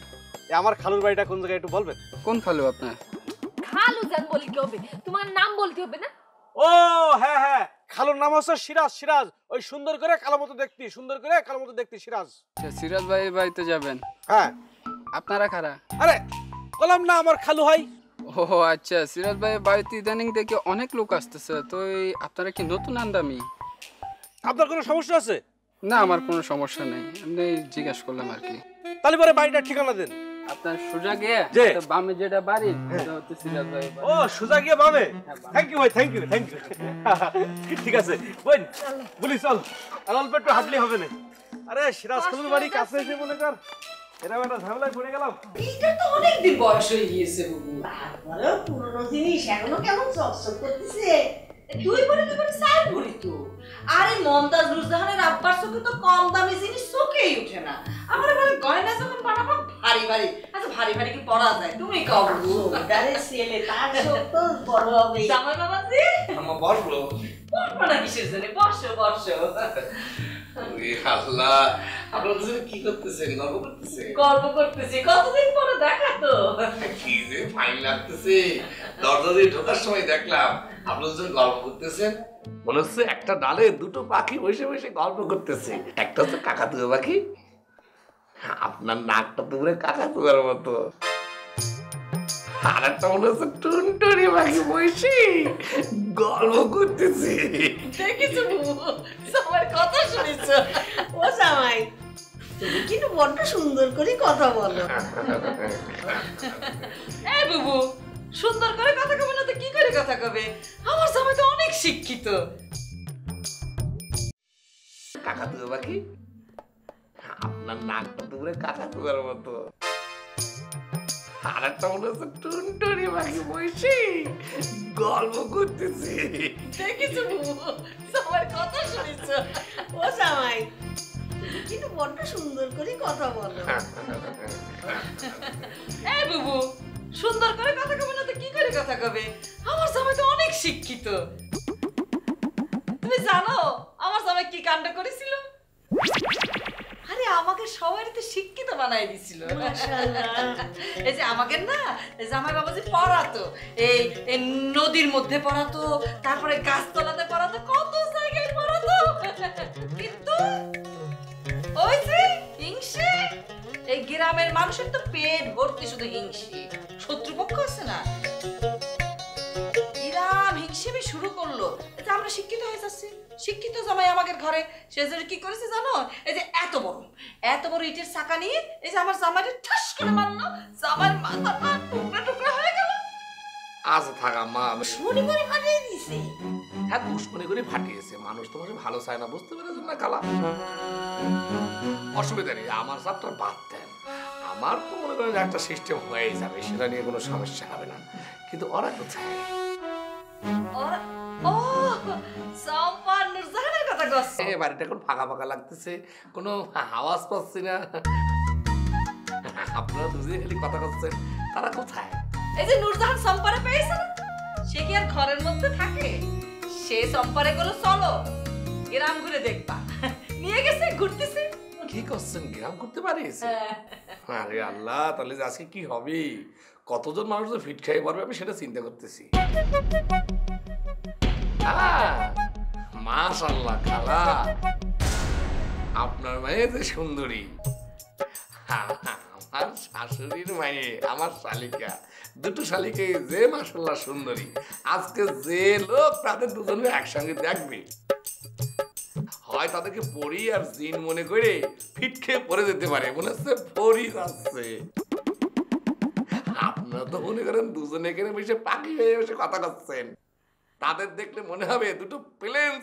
আমার খালুর বাড়িটা কোন জায়গায় একটু বলবেন? কোন খালু আপনার? খালুজান বলি কি হবে, তোমার নাম বলতে হবে না? ও হ্যাঁ হ্যাঁ, খালুর নাম হচ্ছে সিরাজ। সিরাজ ওই সুন্দর করে কালো মতো দেখতি, সুন্দর করে কালো মতো দেখতি সিরাজ। আচ্ছা, সিরাজ ভাইয়ের বাড়িতে যাবেন? হ্যাঁ। আপনারা কারা? আরে বললাম না আমার খালু হয়। ও আচ্ছা, সিরাজ ভাইয়ের বাড়িতে ইদানিং দেখে অনেক লোক আসতেছে, তো আপনারা কি নতুন আন্দামি? আপনার কোনো সমস্যা আছে? না, আমার কোনো সমস্যা নেই, এমনি জিজ্ঞাসা করলাম আর কি। তাহলে পরে বাড়িটার ঠিকানা দেন। আপনার সোজা গিয়ে বামে যেটা বাড়ি সেটা হচ্ছে সিরাজ ভাই। ও সোজা গিয়ে বামে? থ্যাংক ইউ ভাই, থ্যাংক ইউ থ্যাংক ইউ। ঠিক আছে বোন, বলি চল, আর অল্প একটু হাঁটলে হবে না। আরে সিরাজ খালুর বাড়ি কাছে এসে মনে কর এরকম একটা ঝামেলায় পড়ে গেলাম। এইটা তো অনেকদিন বয়স হয়ে গিয়েছে বুবু। তারপরেও পুরনো জিনিস এখনো কেমন চকচক করতেছে। দুই ভরি চার ভরি তো। আরে মমতাজ রুজজাহানের আব্বার চোখে তো কম দামি জিনিস চোখেই ওঠে না। আমার বলে গয়না যখন বানাবো ভারী ভারী। আচ্ছা ভারী ভারী কি পরা যায়? তুমি কও বুবু। আরে ছেলে তার চোখ তো বড় হবে। জামাই বাবাজি আমার বসবো। বসবো না কিসের জন্য? বসো বসো। আল্লাহ, আপনারা দুজন কি করতেছেন? গল্প করতেছেন? গল্প করতেছি, কতদিন পরে দেখা তো। কি যে ফাইন লাগতেছে। দরজা দিয়ে ঢোকার সময় দেখলাম আপনারা দুজন গল্প করতেছেন। মনে হচ্ছে একটা ডালে দুটো পাখি বসে বসে গল্প করতেছে। একটা হচ্ছে কাকাতুয়া পাখি, আপনার নাকটা তো পুরো কাকাতুয়ার মতো। আর একটা মনে হচ্ছে টুনটুনি পাখি বসে গল্প করতেছে। দেখিছো বুবু, সবার কথা শুনেছো। ও জামাই, তুমি কিন্তু বড্ড সুন্দর করে কথা বলো। এই বুবু, সুন্দর করে কথা কবে না তো কি করে কথা কবে? আমার জামাই তো অনেক শিক্ষিত। কাকাতুয়া পাখি, আপনার নাকটা তো পুরো কাকাতুয়ার মতো। আর একটা মনে হচ্ছে টুনটুনি পাখি বসে গল্প করতেছে। দেখিছো বুবু, সবার কথা শুনেছো। ও জামাই, তুমি কিন্তু বড্ড সুন্দর করে কথা বলো। এই বুবু, সুন্দর করে কথা কবে না তো কি করে কথা কবে? আমার জামাই তো অনেক শিক্ষিত। তুমি জানো আমার জামাই কি কাণ্ড করেছিল? আরে আমাকে সবাই তো শিক্ষিত বানাই দিছিল। এই যে আমাকে না জামাই বাবাজি পড়াতো, এই নদীর মধ্যে পড়াতো, তারপরে গাছতলাতে পড়াতো, কত জায়গায় পড়াতো। কিন্তু ওই যে হিংসে, এই গ্রামের মানুষের তো পেট ভর্তি শুধু হিংসে। শত্রুপক্ষ আছে না, গ্রাম হিংসেবে শুরু করলো। এটা আমরা শিক্ষিত হয়ে যাচ্ছি। শিক্ষিত জামাই আমাদের ঘরে, সেজন্য কি করেছে জানো? এই যে এত বড় ইটের চাকা নিয়ে এই যে আমার জামাইকে ঠাস করে মারলো। জামাইয়ের মাথাটা টুকরা টুকরা হয়ে গেল। আচ্ছা থাকা মা, দুশ্মনি করে ফাটিয়ে দিছে। হ্যাঁ দুশ্মনি করে ফাটিয়েছে। মানুষ তোমার ভালো চায় না, বুঝতে পেরেছেন না খালা? অসুবিধা নেই, আমার চাপটা বাদ দেন। আমার তো মনে করেন একটা সিস্টেম হয়ে যাবে, সেটা নিয়ে কোনো সমস্যা হবে না। কিন্তু ওরা কোথায়? ও সম্পা নুরজাহানের কথা কইছো? এই বাড়িটা এখন ফাঁকা ফাঁকা লাগতেছে, কোনো আওয়াজ পাচ্ছি না। আপনারা দুজনে খালি কথা করছেন, তারা কোথায়? এই যে নুরজাহান সম্পারে পেয়েছে না, সে কি আর ঘরের মধ্যে থাকে? সে সম্পারে গুলো চলো গ্রাম ঘুরে দেখবা নিয়ে গেছে, ঘুরতেছে। কি করছেন? গ্রাম করতে পারিস? আরে আল্লাহ, তাহলে আজকে কি হবে? কতজন মানুষ তো ফিট খাইয়ে পারবে আমি সেটা চিন্তা করতেছি। মাশাআল্লাহ খালা, আপনার মেয়ে যে সুন্দরী। আমার শাশুড়ির মেয়ে, আমার শালিকা, দুটো শালিকে যে মাশাআল্লাহ সুন্দরী। আজকে যে লোক তাদের দুজনে একসঙ্গে দেখবে, হয় তাদেরকে পরি আর জিন মনে করে ফিট খেয়ে পরে যেতে পারে, মনে হচ্ছে পরি যাচ্ছে। আপনারা তো মনে করেন দুজনে এখানে বসে পাখি হয়ে বসে কথা করছেন, তাদের দেখলে মনে হবে দুটো প্লেন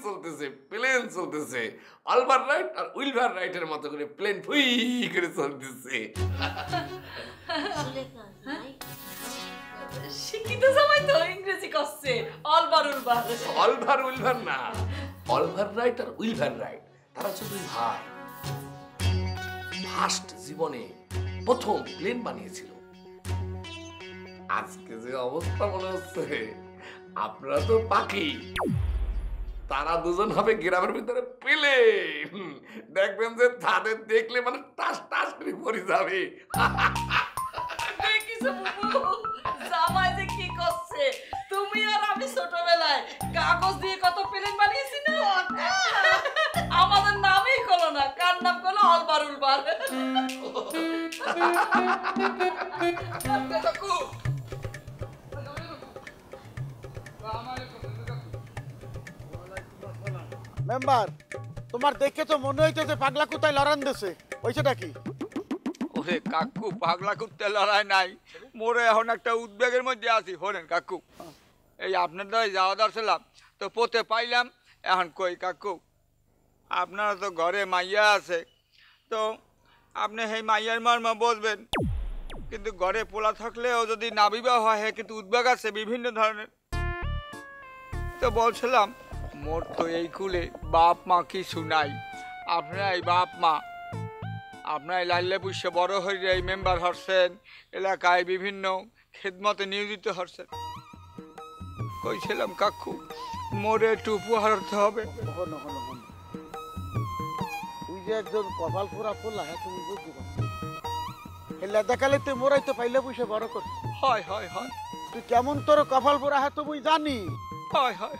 চলতেছে। অলভার রাইট আর উইলভার রাইটের মতো করে প্লেন ফুই করে চলতেছে। শিক্ষিত জামাই তো ইংরেজি করছে অলভার উইলভার না, অলভার রাইট আর উইলভার রাইট, তারা হচ্ছে দুই ভাই। ফার্স্ট জীবনে প্রথম প্লেন বানিয়েছিল। আজকে যে অবস্থা মনে হচ্ছে, আপনারা তো পাখি, তারা দুজন হবে গ্রামের ভিতরে প্লেন। দেখবেন যে তাদের দেখলে মানে টাস টাস করে পড়ে যাবে। দেখিছো বুবু, জামাই যে কি করছে? তুমি আর আমি ছোটবেলায় কাগজ দিয়ে কত প্লেন বানিয়েছি না, আমাদের নামই হলো না, কার নাম হলো অলবার উলবার। মেম্বার, তোমার দেখে তো মনে হইতেছে পাগলা কুতায় লড়ান দেছে, ওইটা কি? ওরে কাকু, পাগলা কুত্তে লড়াই নাই, মোরে এখন একটা উদ্বেগের মধ্যে আছি। হলেন কাকু, এই আপনার দ্বারা যাওয়া দরছিলাম তো পোতে পাইলাম, এখন কই কাকু আপনারা তো ঘরে মাইয়া আছে, তো আপনি সেই মাইয়ার মর্ম বলবেন, কিন্তু ঘরে পোলা থাকলেও যদি না বিবাহ হয় কিন্তু উদ্বেগ আছে বিভিন্ন ধরনের। তো বলছিলাম মোর তো এই কুলে বাপ মা কিছু নাই, আপনারাই বাপ মা, আপনারাই লাইলে পুষে বড় হয়ে এই মেম্বার হচ্ছেন, এলাকায় বিভিন্ন খেদমতে নিয়োজিত হচ্ছেন। কইছিলাম কাকু মোরে একটু উপহার হতে হবে। তুই যে একজন কপাল পোড়া পোলা, হ্যাঁ তুমি বুঝতে পারছো, দেখালে তুই মোরাই তো পাইলে পুষে বড় করছিস। হয় হয় হয়, তুই কেমন তোর কপাল পোড়া, হ্যাঁ তো মুই জানি। হয় হয়,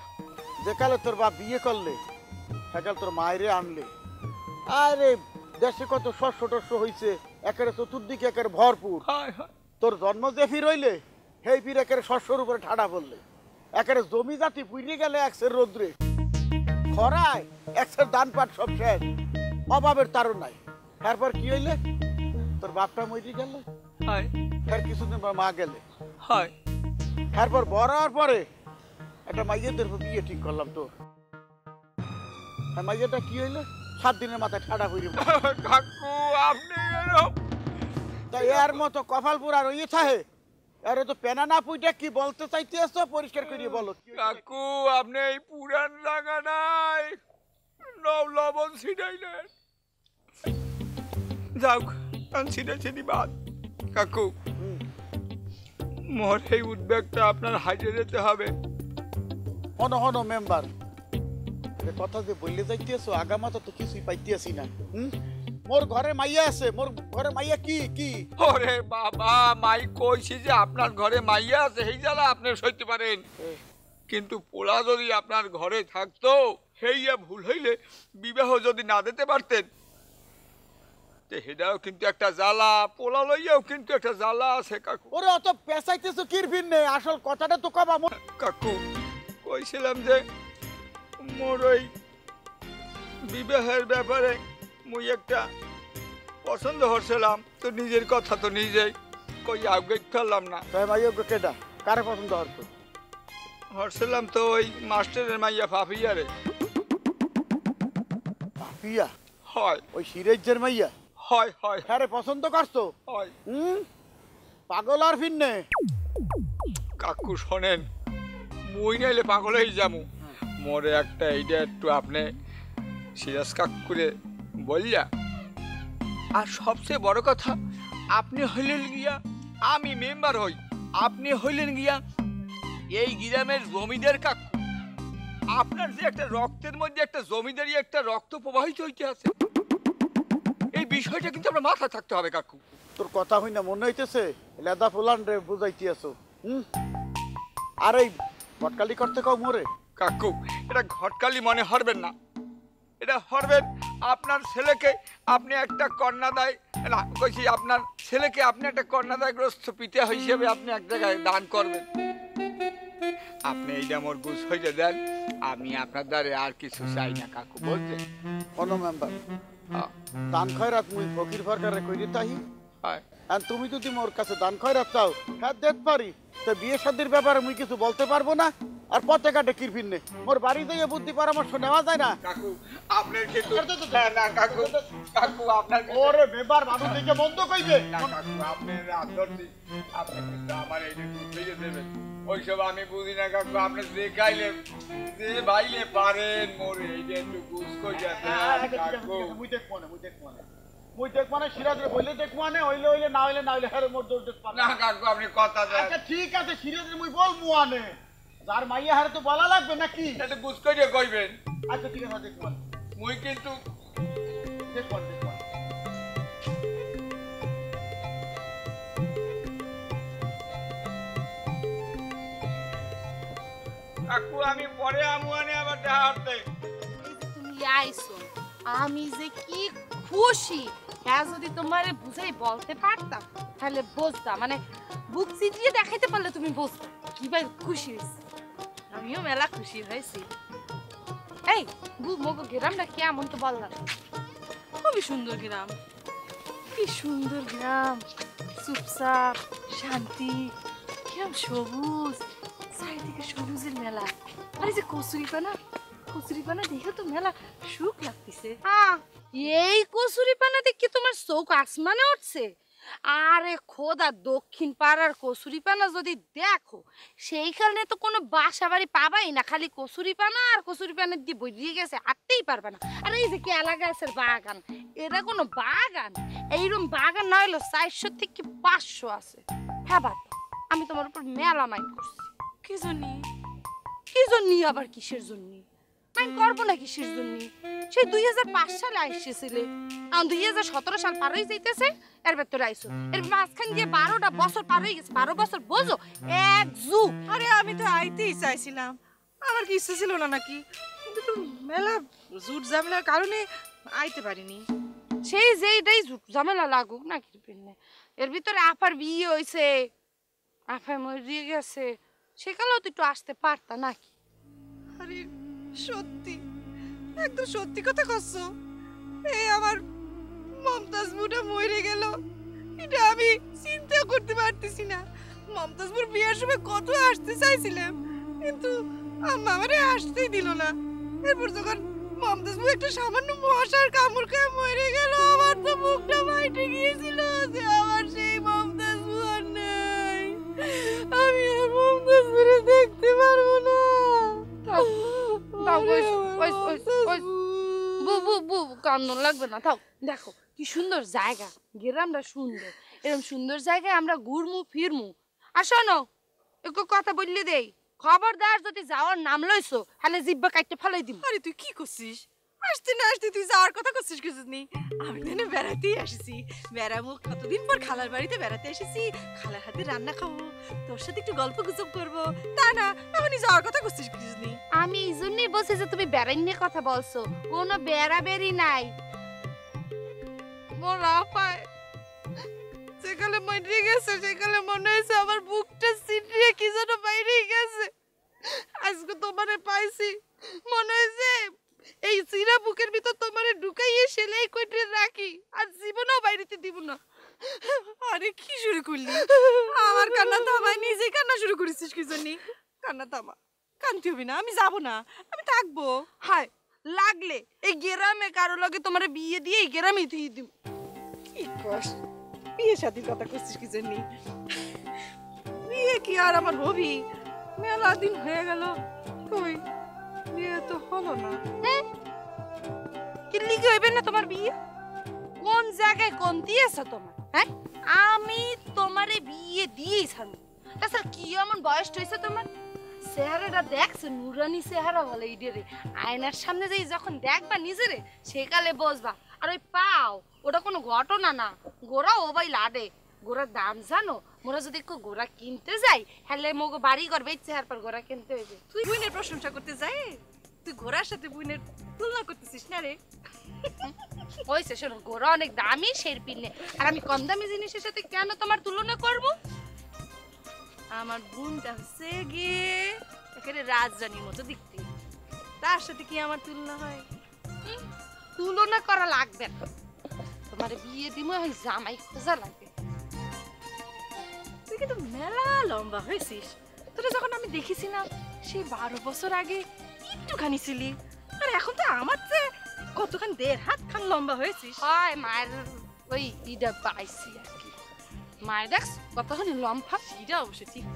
যেকালে তোর বাপ বিয়ে করলে সেকালে তোর মায়েরে আনলে, আরে দেশে কত শস্য টস্য হয়েছে, একেবারে চতুর্দিকে একেবারে ভরপুর। তোর জন্ম যে ফির হইলে সেই ফির একেবারে শস্যর উপরে ঠাডা পড়লে, একেবারে জমি জাতি পুড়ে গেলে একসের রোদ্রে, খরায় একসের ধান পাট সব শেষ, অভাবের তারও নাই। তারপর কি হইলে তোর বাপটা মরে গেল, তার কিছুদিন পর মা গেলে, তারপর বড় হওয়ার পরে একটা মাইয়াদের বিয়ে ঠিক করলাম তোর। মাইয়াটা কি হইলে 7 দিনের মাথায় ঠাডা হইল। কাকু আপনি তাই এর মতো কপাল পুরা রইয়ে থাকে, আরে তো পেনা না পুইটা কি বলতে চাইতেছ পরিষ্কার করে বলো। কাকু আপনি এই পুরান জায়গা নাই লবণ ছিটাইলেন, যাও ছিটাইছে দি বাদ। কাকু মোর এই উদ্বেগটা আপনার হাইটে যেতে হবে। হনো হনো মেম্বার, কথা যে বললে যাইতেছ আগামাতা তো কিছুই পাইতেছি না। মোর ঘরে মাইয়া আছে, মোর ঘরে মাইয়া কি কি? ওরে বাবা, মাই কইছি যে আপনার ঘরে মাইয়া আছে, সেই জ্বালা আপনি সইতে পারেন, কিন্তু পোলা যদি আপনার ঘরে থাকতো, হেইয়া ভুল হইলে বিবাহ যদি না দিতে পারতেন, সেটাও কিন্তু একটা জ্বালা, পোলা লইয়াও কিন্তু একটা জ্বালা আছে। কাকু ওরে অত পেঁচাইতেছ কির ভিন্নে, আসল কথাটা তো কবা। কাকু কইছিলাম যে মোর ওই বিবাহের ব্যাপারে মুই একটা পছন্দ হচ্ছিলাম, তো নিজের কথা তো নিজেই কই আগে ফেললাম না। তাই মাইয়া কেটা কারে পছন্দ হচ্ছিলাম তো ওই মাস্টারের মাইয়া ফাফিয়া রে। ফাফিয়া? হয়। ওই সিরাজের মাইয়া? হয় হয়। হ্যাঁ পছন্দ করছো? হয়। পাগল আর ফিরনে? কাকু শোনেন, মুই নাইলে পাগল হয়ে যাবো, মোরে একটা এইটা একটু আপনি সিরাজ কাকুরে বললা। আর সবচেয়ে বড় কথা, আপনি হইলেন গিয়া আমি মেম্বার হই, আপনি হইলেন গিয়া এই গ্রামের জমিদার কাকু। আপনার যে একটা রক্তের মধ্যে একটা জমিদারি একটা রক্ত প্রবাহিত হইতে আছে, এই বিষয়টা কিন্তু আপনার মাথায় থাকতে হবে কাকু। তোর কথা হই না মনে হইতেছে লেদা ফুলান রে বুঝাইতে আছো। আর এই ঘটকালি করতে কও মোরে? কাকু এটা ঘটকালি মনে হরবেন না, এটা হরবেন আপনার ছেলেকে আপনি একটা কন্যাদায় না কইছি, আপনার ছেলেকে আপনি একটা কন্যাদায়গ্রস্ত পিতা হিসেবে আপনি এক জায়গায় দান করবেন। আপনি এইটা মোর বুঝ হইতে দেন, আমি আপনার দ্বারে আর কিছু চাই না কাকু, বলছেন? কোনো মেম্বার দান খয়রাত মুই ফকির সরকারে কইরে তাহি, আর তুমি যদি মোর কাছে দান খয়রাত চাও হ্যাঁ দিতে পারি, তো বিয়ে শাদীর ব্যাপারে মুই কিছু বলতে পারবো না। আর পথে ঘাটে কির ভিন্নে মোর বাড়ি দিয়ে বুদ্ধি পরামর্শ নেওয়া যায় না। কাকু আপনার কিন্তু না কাকু, কাকু আপনার ওরে বেবার মানুষ দিকে বন্ধ কইবে না কাকু, আপনার আদর্শি আপনি কিন্তু আমার এইটা বুঝিয়ে দেবেন, ওইসব আমি বুঝি না কাকু। আপনি যে গাইলে যে বাইলে পারেন মোর এইটা একটু বুঝ কই যাতে কাকু। মুই দেখবো না, মুই দেখবো না, মুই দেখবো না। সিরাজরে বইলে দেখবো না, হইলে হইলে না হইলে না হইলে হেরে মোর দৌড় দেখবো না কাকু, আপনি কথা দেন। আচ্ছা ঠিক আছে, সিরাজরে মুই বলবো আনে, যার মাইয়া হারে তো বলা লাগবে নাকি? এটা বুঝ কইরে কইবেন। আচ্ছা ঠিক আছে, দেখবো মুই কিন্তু দেখবো দেখবো। কাকু আমি পরে আমু আনে আবার দেখা হতে। তুমি আইছো, আমি যে কি খুশি, হ্যাঁ যদি তোমারে বুঝাই বলতে পারতাম তাহলে বুঝতাম, মানে বুক চিটিয়ে দেখাইতে পারলে তুমি বুঝতে কি ভাই খুশি হয়েছি। আমিও মেলা খুশি হয়েছি। এই মগো গ্রামটা কেমন তো বললাম? খুবই সুন্দর গ্রাম, কি সুন্দর গ্রাম, চুপচাপ শান্তি, কেমন সবুজ, চারিদিকে সবুজের মেলা। আর এই যে কচুরি পানা, কচুরি পানা দেখে তো মেলা সুখ লাগতেছে। এই কচুরি পানা দেখে তোমার চোখ আসমানে উঠছে? আরে খোদা, দক্ষিণ পাড়ার কচুরি পানা যদি দেখো সেইখানে তো কোনো বাসা বাড়ি পাবাই না, খালি কচুরি পানা আর কচুরি পানা দিয়ে বইয়ে গেছে, হাঁটতেই পারবে না। আর এই যে কেলা গাছের বাগান, এটা কোনো বাগান? এইরকম বাগান না হইলো 400 থেকে 500 আছে। হ্যাঁ বাদ, আমি তোমার উপর মেলা মাইন্ড করছি। কি জন্য? কি জন্য আবার? কিসের জন্য মাইন্ড করবো না? কিসের জন্য? সেই 2005 সালে আইসেছিলে, এখন 2017 সাল পার হয়ে যাইতেছে, এর ভেতরে আইসো। এর মাঝখান দিয়ে 12টা বছর পার হয়ে গেছে। 12 বছর বোঝো, এক যুগ। আরে আমি তো আইতেই চাইছিলাম, আমার কি ইচ্ছে ছিল না নাকি, কিন্তু তো মেলা জুট ঝামেলার কারণে আইতে পারিনি। সেই যেইটাই ঝামেলা লাগুক না কি পেনে, এর ভিতরে আপার বিয়ে হয়েছে, আপায় মরিয়ে গেছে, সেকালেও তো একটু আসতে পারতা নাকি? আরে সত্যি, একদম সত্যি কথা কচ্ছো। এই আমার মমতাজ বুড়া মরে গেল, এটা আমি চিন্তা করতে পারতেছি না। মমতাজ বুড় বিয়ের সময় কত আসতে চাইছিলাম, কিন্তু আম্মা আমারে আসতেই দিল না। এরপর যখন মমতাজ বুড় একটা সামান্য মশার কামড় খেয়ে মরে গেল, আমার তো মুখটা ফাইটে গিয়েছিল যে আমার সেই মমতাজ বুড় নেই, আমি আর মমতাজ বুড়ে দেখতে পারবো না। কান্দন লাগবে না, থাক। দেখো কি সুন্দর জায়গা, গ্রামটা সুন্দর, এরকম সুন্দর জায়গায় আমরা ঘুরমু ফিরমু। আর শোনো, একটু কথা বললে দেই, খবরদার যদি যাওয়ার নাম লইছো তাহলে জিব্বা কাটতে ফেলাই দিব। আরে তুই কি করছিস? আসতে না আসতে তুই যাওয়ার কথা করছিস কিছু নেই। আমি তো বেড়াতেই আসছি, বেড়াবো, কতদিন পর খালার বাড়িতে বেড়াতে এসেছি, খালার হাতে রান্না খাবো, তোর সাথে একটু গল্প গুজব করবো, তা না এমনি যাওয়ার কথা করছিস কিছু নেই। আমি এই জন্যই বলছি যে তুমি বেড়াই নিয়ে কথা বলছো, কোনো বেড়াবেড়ি নাই। মোরা পায় সেকালে মরে গেছে, সেকালে মনে হয়েছে আমার বুকটা সিটিয়ে কি যেন বাইরে গেছে। আজকে তোমারে পাইছি, মনে হয়েছে এই সিরা বুকের ভিতর তোমারে ঢুকাইয়ে সেলাই করে রাখি, আর জীবনেও বাইরেতে দিব না। আরে কি শুরু করলি? আমার কান্না থামাই, নিজেই কান্না শুরু করেছিস কি জন্য? কান্না থামা, কান্তি হবি না, আমি যাব না, আমি থাকবো। হায় লাগলে এই গ্রামে কারো লগে তোমার বিয়ে দিয়ে এই গ্রামে দিয়ে দিব। কি কস? বিয়ে শাদির কথা করছিস কি জন্য? বিয়ে কি আর আমার হবি? মেলা দিন হয়ে গেল, কই বিয়ে তো হলো না। কি লিখে হইবে না তোমার বিয়ে? কোন জায়গায় কোন দিয়েছ তোমার? হ্যাঁ, আমি তোমারে বিয়ে দিয়েই ছাড়বো। তাছাড়া কি এমন বয়স হয়েছে তোমার? চেহারাটা দেখছো, নুরানি চেহারা বলে ইডেরে। আয়নার সামনে যেই যখন দেখবা নিজেরে, সেকালে বসবা। আর ওই পাও, ওটা কোনো ঘটনা না, গোড়া ও ভাই লাডে। গোড়ার দাম জানো? মোরা যদি একটু গোড়া কিনতে যাই, হলে মোগো বাড়ি ঘর বেচছে, আর গোড়া কিনতে হইবে। তুই বুইনের প্রশংসা করতে যাই, তুই ঘোড়ার সাথে বুইনের তুলনা করতেছিস না রে? ওইসে শোনো, গোড়া অনেক দামি শেরপিনে, আর আমি কম দামি জিনিসের সাথে কেন তোমার তুলনা করব? আমার বোনটা হচ্ছে গিয়ে এখানে রাজরানীর মতো দেখতে, তার সাথে কি আমার তুলনা হয়? তুলনা করা লাগবে না, তোমার বিয়ে দিব, ওই জামাই খোঁজা লাগবে। তুই কিন্তু মেলা লম্বা হয়েছিস, তোরা যখন আমি দেখেছিলাম সেই 12 বছর আগে একটুখানি ছিলি, আর এখন তো আমার চেয়ে কতখান 1.5 হাত খান লম্বা হয়েছিস। হয় মায়ের ওই ইটা পাইছি আর কি। মায়ের দেখ কতখানি লম্বা, এটা অবশ্য ঠিক।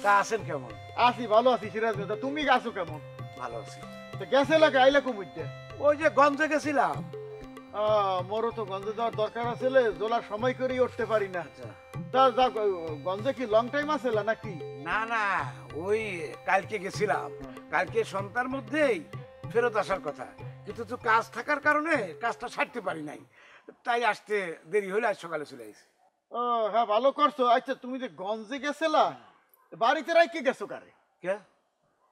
তা আছেন কেমন? আছি, ভালো আছি সিরাজ দাদা, তুমি আছো কেমন? ভালো আছি। তো গেছে লাগে আইলা কমিতে? ওই যে গঞ্জে গেছিলাম। মোরও তো গঞ্জে যাওয়ার দরকার আছে, জোলার সময় করেই উঠতে পারি না। তা যাক, গঞ্জে কি লং টাইম আছে নাকি? না না, ওই কালকে গেছিলাম, কালকে সন্ধ্যার মধ্যেই ফেরত আসার কথা, কিন্তু তো কাজ থাকার কারণে কাজটা ছাড়তে পারি নাই, তাই আসতে দেরি হলে আজ সকালে চলে আসি। ও হ্যাঁ, ভালো করছো। আচ্ছা তুমি যে গঞ্জে গেছিলা, বাড়িতে রাখি গেছো কারে? কে?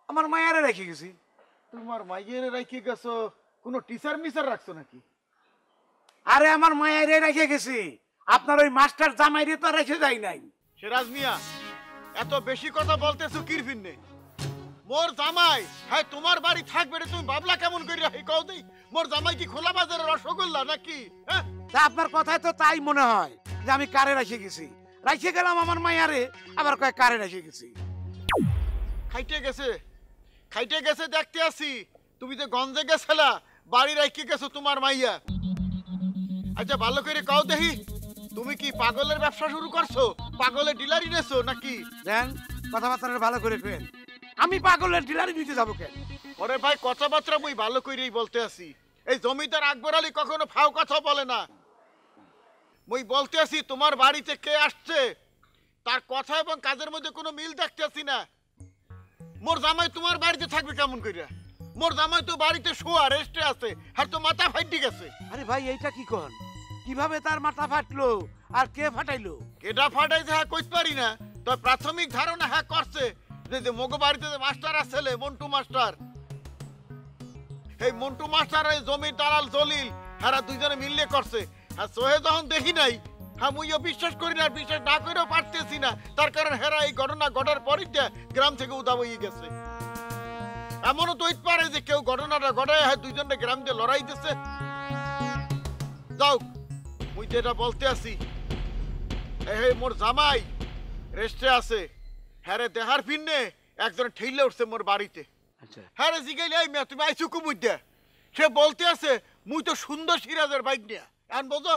আমার মায়ারে রেখে গেছি। তোমার মাইয়ের রাখি গেছো, কোনো টিচার মিচার রাখছো নাকি? আরে আমার মায়ারে রেখে গেছি, আপনার ওই মাস্টার জামাইরে তো রেখে যাই নাই। সিরাজ মিয়া, এত বেশি কথা বলতেছো কির ফিরনে? মোর জামাই হ্যাঁ তোমার বাড়ি থাকবে রে, তুমি বাবলা কেমন করিয়া হে কও দেই? মোর জামাই কি খোলা বাজারের রসগোল্লা নাকি? হ্যাঁ, তা আপনার কথায় তো তাই মনে হয় যে আমি কারে রেখে গেছি। রেখে গেলাম আমার মায়ারে, আবার কয় কারে রেখে গেছি। খাইতে গেছে, খাইতে গেছে দেখতে আসি। তুমি যে গঞ্জে গেছিলা, বাড়ি রেখে গেছো তোমার মাইয়া। আচ্ছা ভালো করে কও দেখি, তুমি কি পাগলের ব্যবসা শুরু করছো? পাগলের ডিলারি নেছো নাকি? দেন কথাবার্তা ভালো করে কেন, আমি পাগলের ডিলারি দিতে যাবো কেন? ওরে ভাই, কথাবার্তা মুই ভালো করেই বলতে আসি। এই জমিদার আকবর আলী কখনো ফাও কথা বলে না। মুই বলতে আসি তোমার বাড়িতে কে আসছে, তার কথা এবং কাজের মধ্যে কোনো মিল দেখতে আসি না। মোর জামাই তোমার বাড়িতে থাকবে কেমন কইরা? মোর জামাই তো বাড়িতে শোয়া রেস্টে আছে, আর তো মাথা ফাইটি গেছে। আরে ভাই এইটা কি কন? কিভাবে তার মাথা ফাটলো আর কে ফাটাইলো? কেডা ফাটাইছে হ্যাঁ কইতে পারি না, তবে প্রাথমিক ধারণা হ্যাঁ করছে যে মগো বাড়িতে যে মাস্টার আছে, মন্টু মাস্টার, এই মন্টু মাস্টার এই জমির দালাল জলিল, হ্যাঁ দুইজনে মিললে করছে। আর সোহে যখন দেখি নাই, হ্যাঁ মুইও বিশ্বাস করি না, বিশ্বাস না করেও পারতেছি না। তার কারণ হেরা এই ঘটনা ঘটার পরই গ্রাম থেকে উদাব হয়ে গেছে। এমনও তো হইতে পারে যে কেউ ঘটনাটা ঘটায় হ্যাঁ দুইজনে গ্রাম দিয়ে লড়াই দিচ্ছে। যাও, মুই তো এটা বলতে আসি, এই মোর জামাই রেস্টে আছে, হ্যাঁ রে দেহার ফিরনে একজন ঠেইলে উঠছে মোর বাড়িতে। হ্যাঁ রে জিগাইলে এই মেয়ে তুমি আইসু কুমুদ্যা, সে বলতে আছে মুই তো সুন্দর সিরাজের বাইক নিয়ে এখন বোঝো